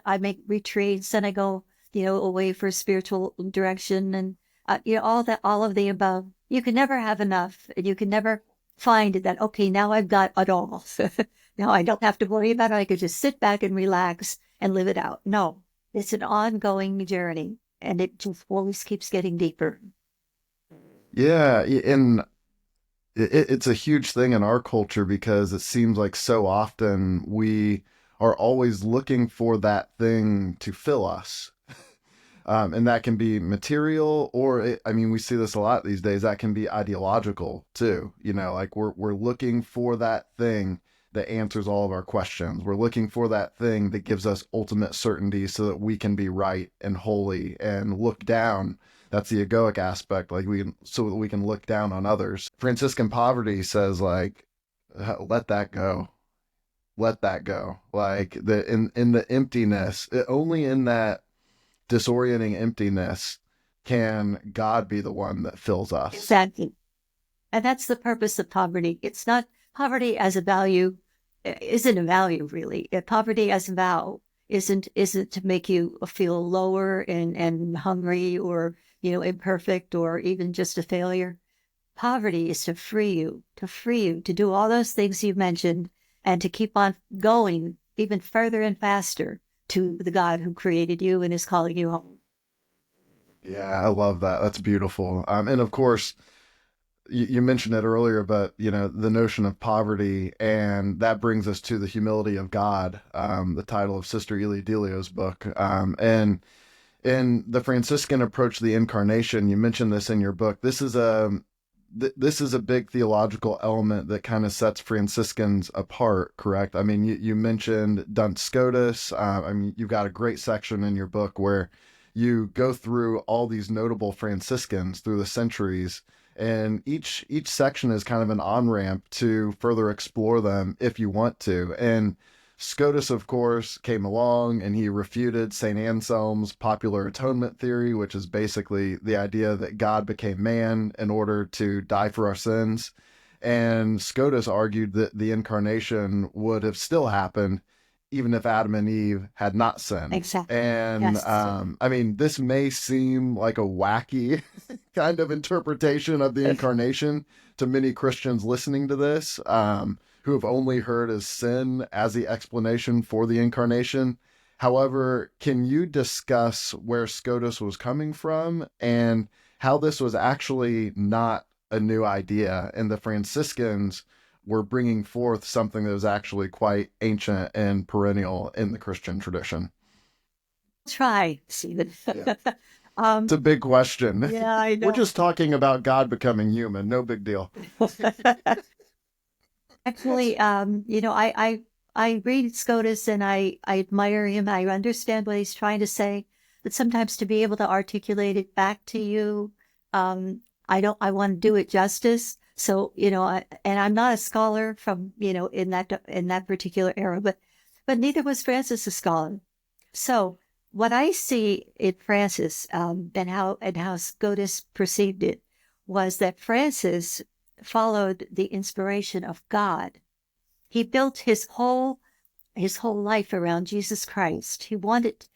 I make retreats and I go, away for spiritual direction and, all of the above. You can never have enough, and you can never find that, okay, now I've got it all. Now I don't have to worry about it. I could just sit back and relax and live it out. No, it's an ongoing journey, and it just always keeps getting deeper. Yeah, and it's a huge thing in our culture because it seems like so often we are always looking for that thing to fill us. And that can be material, or we see this a lot these days. That can be ideological too. Like we're looking for that thing that answers all of our questions. We're looking for that thing that gives us ultimate certainty so that we can be right and holy and look down. That's the egoic aspect, so that we can look down on others. Franciscan poverty says, let that go. Let that go. Like in the emptiness, only in that disorienting emptiness can God be the one that fills us. Exactly. And that's the purpose of poverty. It's not poverty as a value, isn't a value really. Poverty as a vow isn't to make you feel lower and hungry or, imperfect or even just a failure. Poverty is to free you to do all those things you mentioned and to keep on going even further and faster to the God who created you and is calling you home. Yeah, I love that. That's beautiful. And of course, you mentioned it earlier, but the notion of poverty, and that brings us to the humility of God, the title of Sister Ely Delio's book. And in the Franciscan approach to the Incarnation, you mentioned this in your book. This is a big theological element that kind of sets Franciscans apart, correct? You mentioned Duns Scotus. You've got a great section in your book where you go through all these notable Franciscans through the centuries, and each section is kind of an on-ramp to further explore them if you want to. And Scotus, of course, came along and he refuted St. Anselm's popular atonement theory, which is basically the idea that God became man in order to die for our sins. And Scotus argued that the Incarnation would have still happened even if Adam and Eve had not sinned. Exactly. And yes. This may seem like a wacky kind of interpretation of the Incarnation to many Christians listening to this, who have only heard as sin as the explanation for the Incarnation. However, can you discuss where Scotus was coming from and how this was actually not a new idea, and the Franciscans were bringing forth something that was actually quite ancient and perennial in the Christian tradition? Try, Stephen. Yeah. It's a big question. Yeah, I know. We're just talking about God becoming human. No big deal. Actually, I read Scotus and I admire him. I understand what he's trying to say, but sometimes to be able to articulate it back to you, I want to do it justice. So, and I'm not a scholar from, in that particular era, but neither was Francis a scholar. So what I see in Francis, and how Scotus perceived it, was that Francis followed the inspiration of God. He built his whole life around Jesus Christ. He created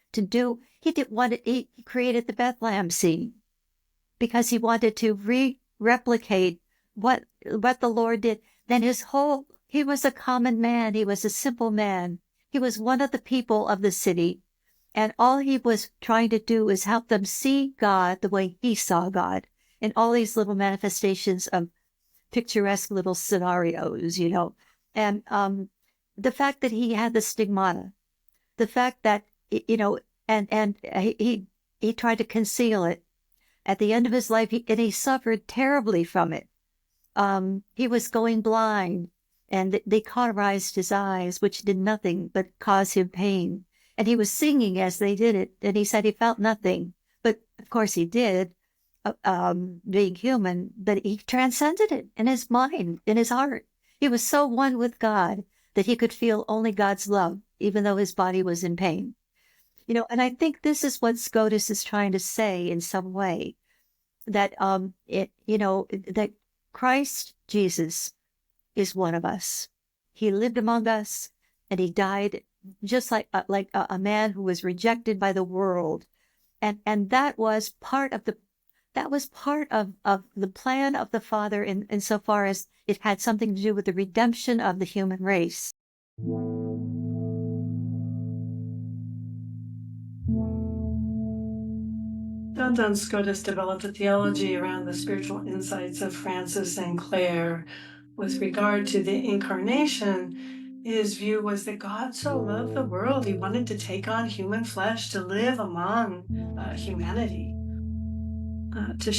the Bethlehem scene because he wanted to replicate what the Lord did, then he was a common man. He was a simple man. He was one of the people of the city. And all he was trying to do is help them see God the way he saw God in all these little manifestations of picturesque little scenarios, And the fact that he had the stigmata, the fact that, and he tried to conceal it. At the end of his life, he suffered terribly from it. He was going blind, and they cauterized his eyes, which did nothing but cause him pain. And he was singing as they did it, and he said he felt nothing. But of course he did, being human, but he transcended it in his mind, in his heart. He was so one with God that he could feel only God's love, even though his body was in pain. And I think this is what Scotus is trying to say in some way, that that Christ Jesus is one of us. He lived among us, and he died just like a man who was rejected by the world, and that was part of the plan of the Father insofar as it had something to do with the redemption of the human race. Don Scotus developed a theology around the spiritual insights of Francis and Clare. With regard to the Incarnation, his view was that God so loved the world, he wanted to take on human flesh to live among humanity, to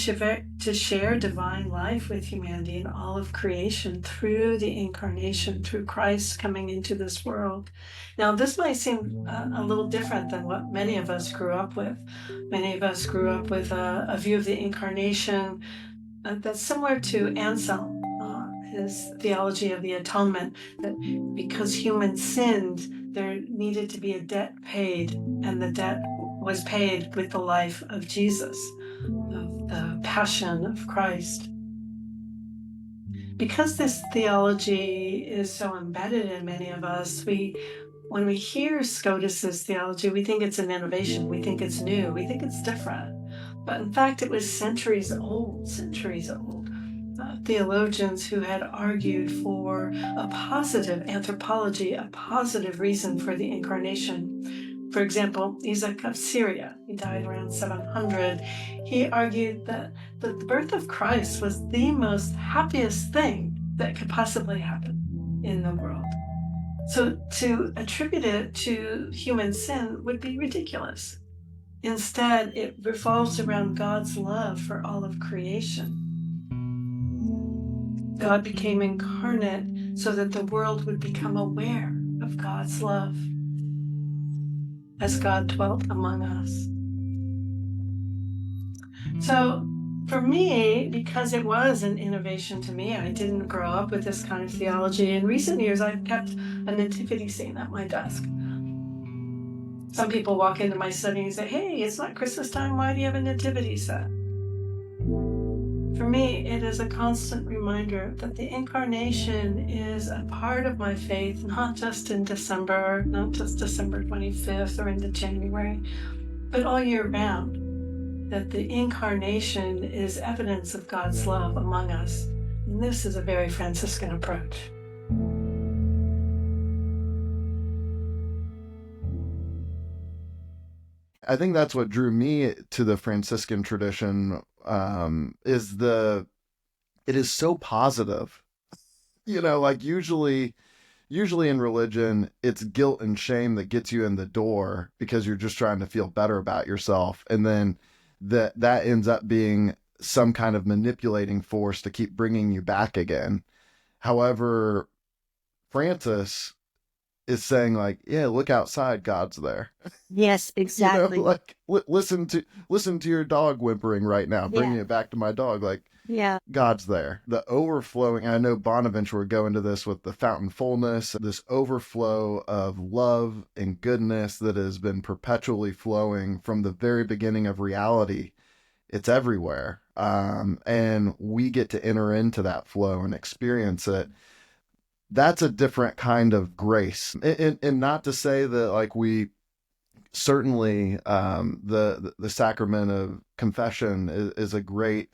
share divine life with humanity and all of creation through the Incarnation, through Christ coming into this world. Now, this might seem a little different than what many of us grew up with. Many of us grew up with a view of the Incarnation that's similar to Anselm, his theology of the atonement, that because humans sinned, there needed to be a debt paid, and the debt was paid with the life of Jesus, of the passion of Christ. Because this theology is so embedded in many of us, when we hear Scotus's theology, we think it's an innovation, we think it's new, we think it's different. But in fact, it was centuries old. Theologians who had argued for a positive anthropology, a positive reason for the Incarnation. For example, Isaac of Syria, he died around 700. He argued that the birth of Christ was the most happiest thing that could possibly happen in the world. So to attribute it to human sin would be ridiculous. Instead, it revolves around God's love for all of creation. God became incarnate so that the world would become aware of God's love as God dwelt among us. So for me, because it was an innovation to me, I didn't grow up with this kind of theology. In recent years, I've kept a nativity scene at my desk. Some people walk into my study and say, "Hey, it's not Christmas time, why do you have a nativity set?" For me, it is a constant reminder that the Incarnation is a part of my faith, not just in December, not just December 25th or into January, but all year round. That the Incarnation is evidence of God's love among us. And this is a very Franciscan approach. I think that's what drew me to the Franciscan tradition, it is so positive. Like usually in religion, it's guilt and shame that gets you in the door because you're just trying to feel better about yourself. And then that ends up being some kind of manipulating force to keep bringing you back again. However, Francis is saying like, yeah, look outside, God's there. Yes, exactly. Listen to your dog whimpering right now, bringing it back to my dog. Like, yeah, God's there. The overflowing, I know Bonaventure would go into this with the fountain fullness, this overflow of love and goodness that has been perpetually flowing from the very beginning of reality. It's everywhere. And we get to enter into that flow and experience it. That's a different kind of grace. And not to say that like we certainly, the sacrament of confession is a great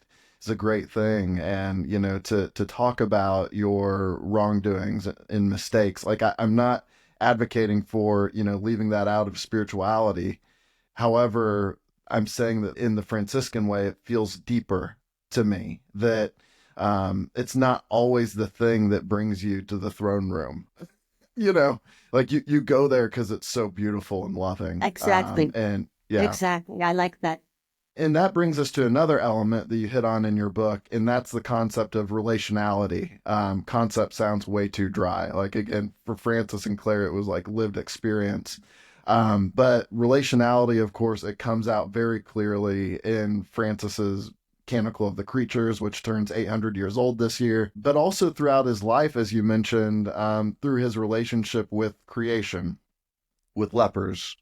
is a great thing. And, to talk about your wrongdoings and mistakes, like I'm not advocating for, leaving that out of spirituality. However, I'm saying that in the Franciscan way, it feels deeper to me, that it's not always the thing that brings you to the throne room. Like you go there because it's so beautiful and loving. Exactly. And yeah. Exactly. I like that. And that brings us to another element that you hit on in your book, and that's the concept of relationality. Concept sounds way too dry. Like, again, for Francis and Claire, it was like lived experience. But relationality, of course, it comes out very clearly in Francis's Canticle of the Creatures, which turns 800 years old this year, but also throughout his life, as you mentioned, through his relationship with creation, with lepers,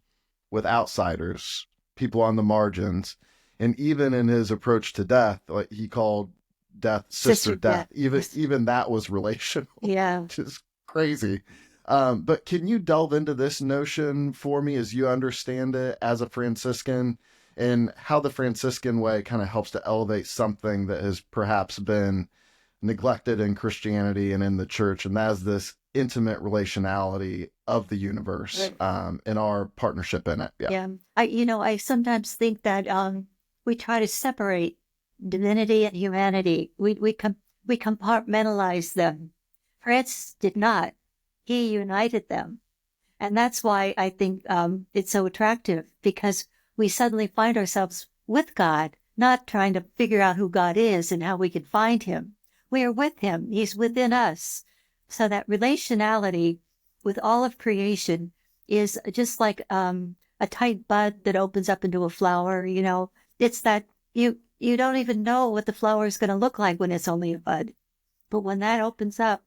with outsiders, people on the margins, and even in his approach to death, like he called death Sister Death. Even that was relational. Yeah. Which is crazy. But can you delve into this notion for me as you understand it as a Franciscan, and how the Franciscan way kind of helps to elevate something that has perhaps been neglected in Christianity and in the church, and that is this intimate relationality of the universe, and our partnership in it. Yeah. I sometimes think that we try to separate divinity and humanity. We compartmentalize them. Francis did not. He united them. And that's why I think it's so attractive, because we suddenly find ourselves with God, not trying to figure out who God is and how we can find him. We are with him. He's within us. So that relationality with all of creation is just like a tight bud that opens up into a flower. It's that you don't even know what the flower is going to look like when it's only a bud. But when that opens up,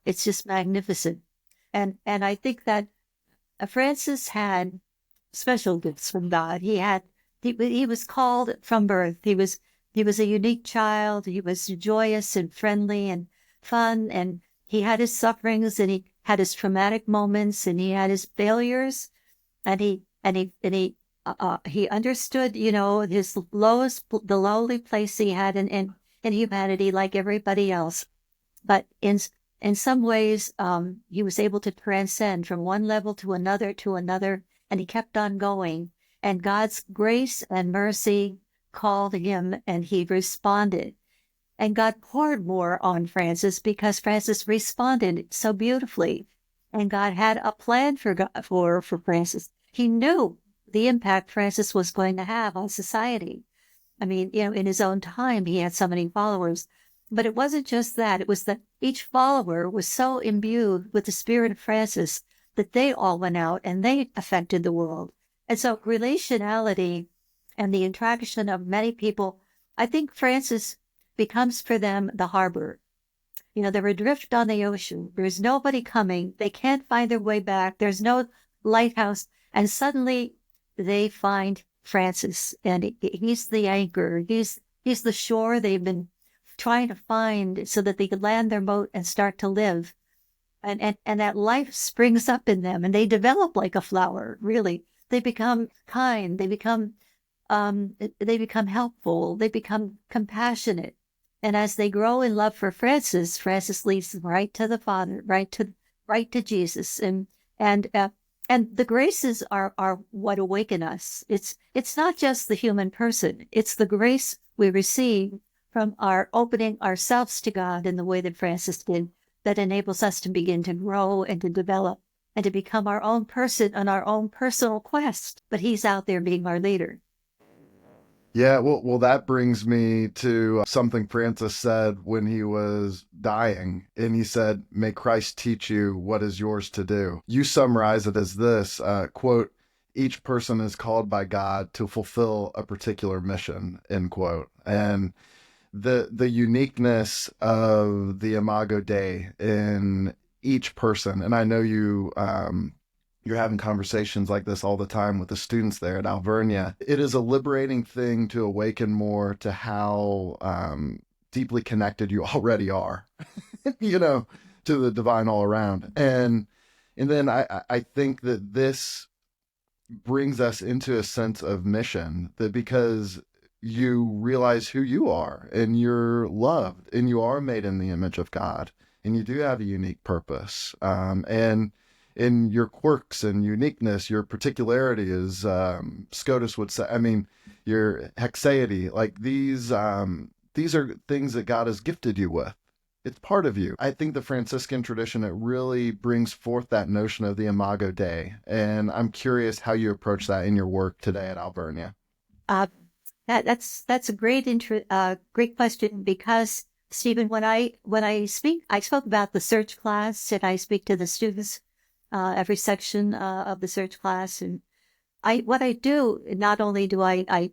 it's just magnificent. And I think that Francis had special gifts from God. He was called from birth. He was a unique child. He was joyous and friendly and fun, and he had his sufferings, and he had his traumatic moments, and he had his failures, and he understood, the lowly place he had in humanity, like everybody else. But in some ways, he was able to transcend from one level to another, and he kept on going. And God's grace and mercy called him, and he responded. And God poured more on Francis because Francis responded so beautifully. And God had a plan for Francis. He knew the impact Francis was going to have on society. I mean, in his own time, he had so many followers. But it wasn't just that. It was that each follower was so imbued with the spirit of Francis that they all went out and they affected the world. And so relationality and the interaction of many people, I think Francis becomes for them the harbor. They're adrift on the ocean. There's nobody coming. They can't find their way back. There's no lighthouse. And suddenly they find Francis, and he's the anchor. He's the shore they've been trying to find so that they could land their boat and start to live. And that life springs up in them, and they develop like a flower, really. They become kind. They become helpful. They become compassionate. And as they grow in love for Francis, Francis leads them right to the Father, right to Jesus. And the graces are what awaken us. It's not just the human person. It's the grace we receive from our opening ourselves to God in the way that Francis did, that enables us to begin to grow and to develop and to become our own person on our own personal quest. But he's out there being our leader. Yeah, well, that brings me to something Francis said when he was dying. And he said, "May Christ teach you what is yours to do." You summarize it as this, quote, "Each person is called by God to fulfill a particular mission," end quote. And the uniqueness of the Imago Dei in each person, and I know you're having conversations like this all the time with the students there at Alvernia. It is a liberating thing to awaken more to how deeply connected you already are, to the divine all around. And then I think that this brings us into a sense of mission, that because you realize who you are, and you're loved, and you are made in the image of God, and you do have a unique purpose. And in your quirks and uniqueness, your particularity is, Scotus would say, I mean, your hexaity, like these are things that God has gifted you with. It's part of you. I think the Franciscan tradition, it really brings forth that notion of the Imago Dei. And I'm curious how you approach that in your work today at Alvernia. Uh, that's a great question, because Stephen, when I speak, I spoke about the search class, and I speak to the students every section of the search class, and what I do, not only do I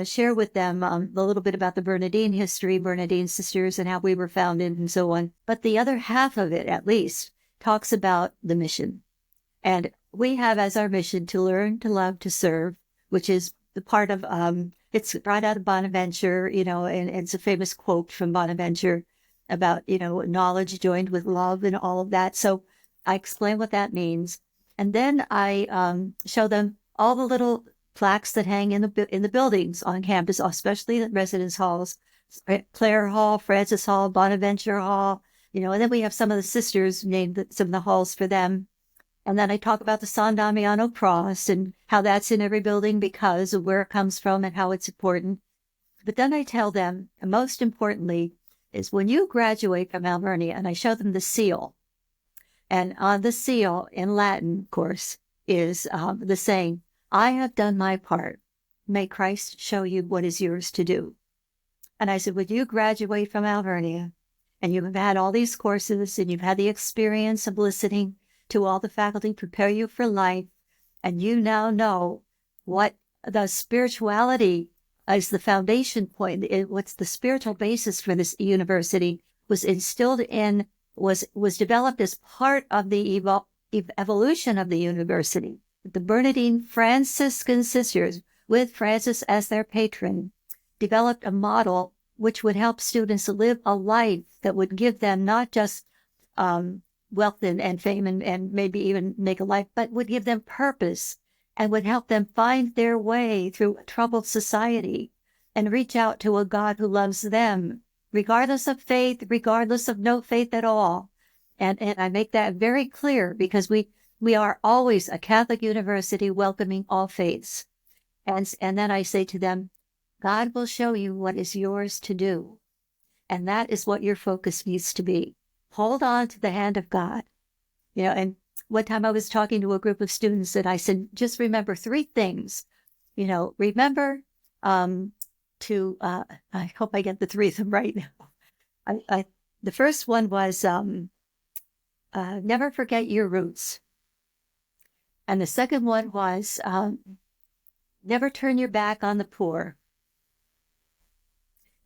share with them a little bit about the Bernardine history, Bernardine sisters, and how we were founded and so on. But the other half of it, at least, talks about the mission. And we have as our mission to learn, to love, to serve, which is the part of, it's right out of Bonaventure, and it's a famous quote from Bonaventure about, knowledge joined with love and all of that. So I explain what that means. And then I show them all the little plaques that hang in the buildings on campus, especially the residence halls, Clare Hall, Francis Hall, Bonaventure Hall, and then we have some of the sisters named some of the halls for them. And then I talk about the San Damiano cross and how that's in every building because of where it comes from and how it's important. But then I tell them, and most importantly, is when you graduate from Alvernia, and I show them the seal. And on the seal, in Latin, of course, is the saying, I have done my part. May Christ show you what is yours to do. And I said, when you graduate from Alvernia, and you've had all these courses, and you've had the experience of listening to all the faculty prepare you for life, and you now know what the spirituality is, the foundation point, what's the spiritual basis for this university, was instilled in, was developed as part of the evolution of the university. The Bernardine Franciscan Sisters, with Francis as their patron, developed a model which would help students live a life that would give them not just wealth and fame and maybe even make a life, but would give them purpose and would help them find their way through a troubled society and reach out to a God who loves them, regardless of faith, regardless of no faith at all. And I make that very clear because we are always a Catholic university welcoming all faiths. And then I say to them, God will show you what is yours to do. And that is what your focus needs to be. Hold on to the hand of God. And one time I was talking to a group of students and I said, just remember 3 things. Remember to, I hope I get the 3 of them right now. The first one was never forget your roots. And the second one was never turn your back on the poor.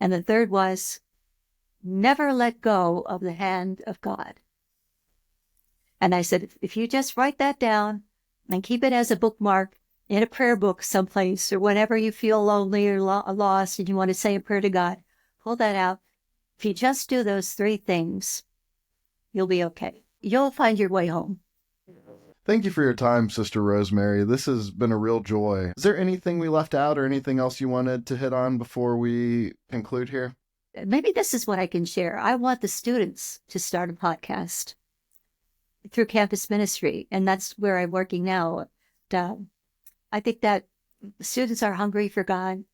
And the third was never let go of the hand of God. And I said, if you just write that down and keep it as a bookmark in a prayer book someplace, or whenever you feel lonely or lost and you want to say a prayer to God, pull that out. If you just do those 3 things, you'll be okay. You'll find your way home. Thank you for your time, Sister Rosemary. This has been a real joy. Is there anything we left out or anything else you wanted to hit on before we conclude here? Maybe this is what I can share. I want the students to start a podcast through campus ministry, and that's where I'm working now. I think that students are hungry for God.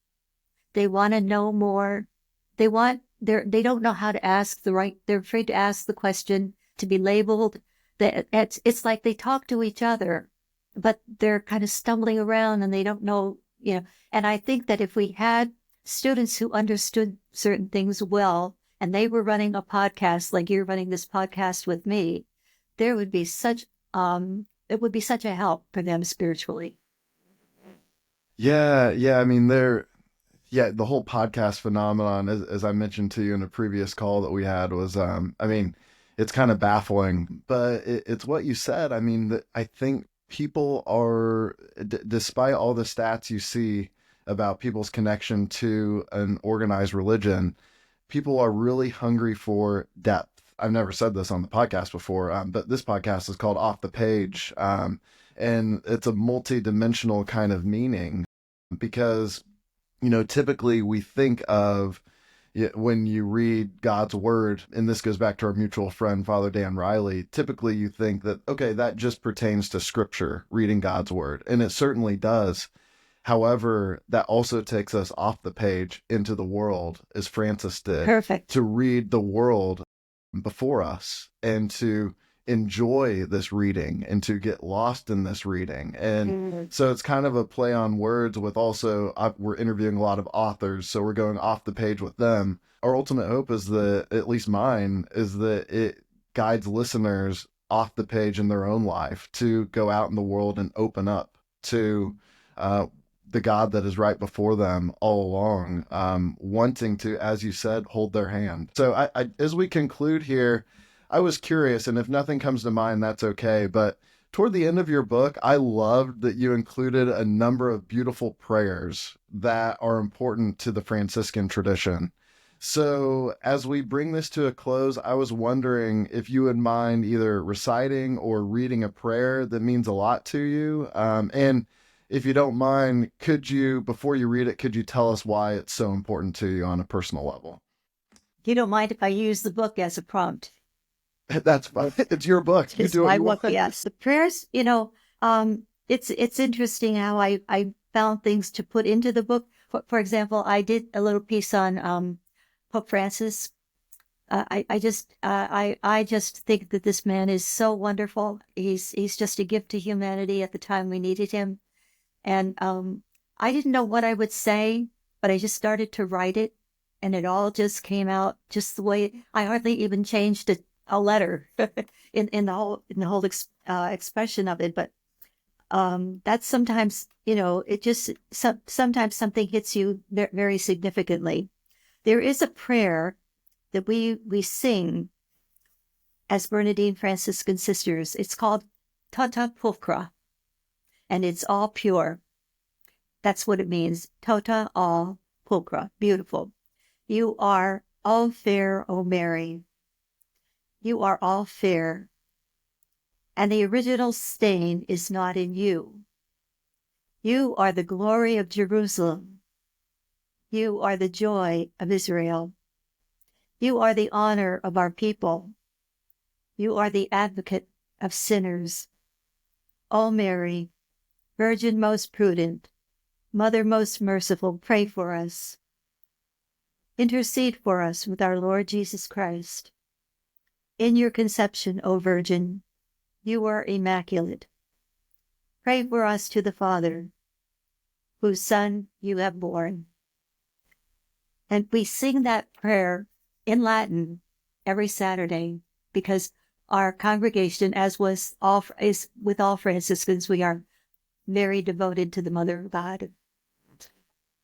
They want to know more. They don't know how to ask they're afraid to ask the question, to be labeled. It's like they talk to each other, but they're kind of stumbling around and they don't know, and I think that if we had students who understood certain things well, and they were running a podcast like you're running this podcast with me, there would be such, it would be such a help for them spiritually. Yeah. I mean, the whole podcast phenomenon, as I mentioned to you in a previous call that we had, was, it's kind of baffling, but it's what you said. I mean, I think people are, despite all the stats you see about people's connection to an organized religion, people are really hungry for depth. I've never said this on the podcast before, but this podcast is called Off the Page, and it's a multi-dimensional kind of meaning, because typically we think of, when you read God's word, and this goes back to our mutual friend, Father Dan Riley, typically you think that, okay, that just pertains to scripture, reading God's word. And it certainly does. However, that also takes us off the page into the world, as Francis did. Perfect. To read the world before us and to enjoy this reading and to get lost in this reading. And so it's kind of a play on words with also, we're interviewing a lot of authors, so we're going off the page with them. Our ultimate hope is that, at least mine, is that it guides listeners off the page in their own life to go out in the world and open up to the God that is right before them all along, wanting to, as you said, hold their hand. So I as we conclude here, I was curious, and if nothing comes to mind, that's okay. But toward the end of your book, I loved that you included a number of beautiful prayers that are important to the Franciscan tradition. So as we bring this to a close, I was wondering if you would mind either reciting or reading a prayer that means a lot to you. And if you don't mind, could you, before you read it, could you tell us why it's so important to you on a personal level? You don't mind if I use the book as a prompt? That's fine. It's your book. You do what you want. Yes. The prayers, it's interesting how I found things to put into the book. For example, I did a little piece on Pope Francis. I just think that this man is so wonderful. He's just a gift to humanity at the time we needed him. And I didn't know what I would say, but I just started to write it, and it all just came out just the way. I hardly even changed a letter in the whole expression of it. But that's sometimes, it just sometimes something hits you very significantly. There is a prayer that we sing as Bernardine Franciscan Sisters. It's called Tota Pulchra, and it's all pure. That's what it means. Tota, all, pulchra, beautiful. You are all fair, O Mary. You are all fair, and the original stain is not in you. You are the glory of Jerusalem. You are the joy of Israel. You are the honor of our people. You are the advocate of sinners. O Mary, Virgin most prudent, Mother most merciful, pray for us. Intercede for us with our Lord Jesus Christ. In your conception, O Virgin, you are immaculate. Pray for us to the Father, whose Son you have borne. And we sing that prayer in Latin every Saturday because our congregation, as is with all Franciscans, we are very devoted to the Mother of God.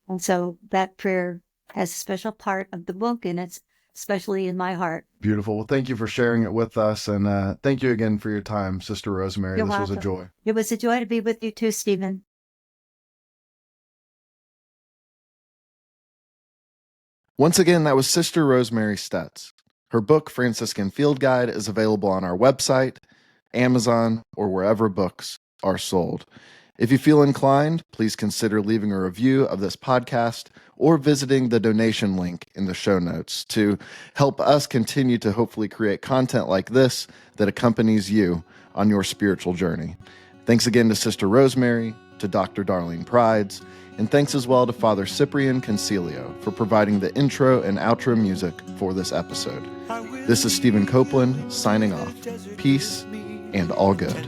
And so that prayer has a special part of the book, and it's especially in my heart. Beautiful. Well, thank you for sharing it with us. And thank you again for your time, Sister Rosemary. This was a joy. It was a joy to be with you too, Stephen. Once again, that was Sister Rosemary Stets. Her book, Franciscan Field Guide, is available on our website, Amazon, or wherever books are sold. If you feel inclined, please consider leaving a review of this podcast or visiting the donation link in the show notes to help us continue to hopefully create content like this that accompanies you on your spiritual journey. Thanks again to Sister Rosemary, to Dr. Darleen Pryds, and thanks as well to Father Cyprian Concilio for providing the intro and outro music for this episode. This is Stephen Copeland signing off. Peace and all good.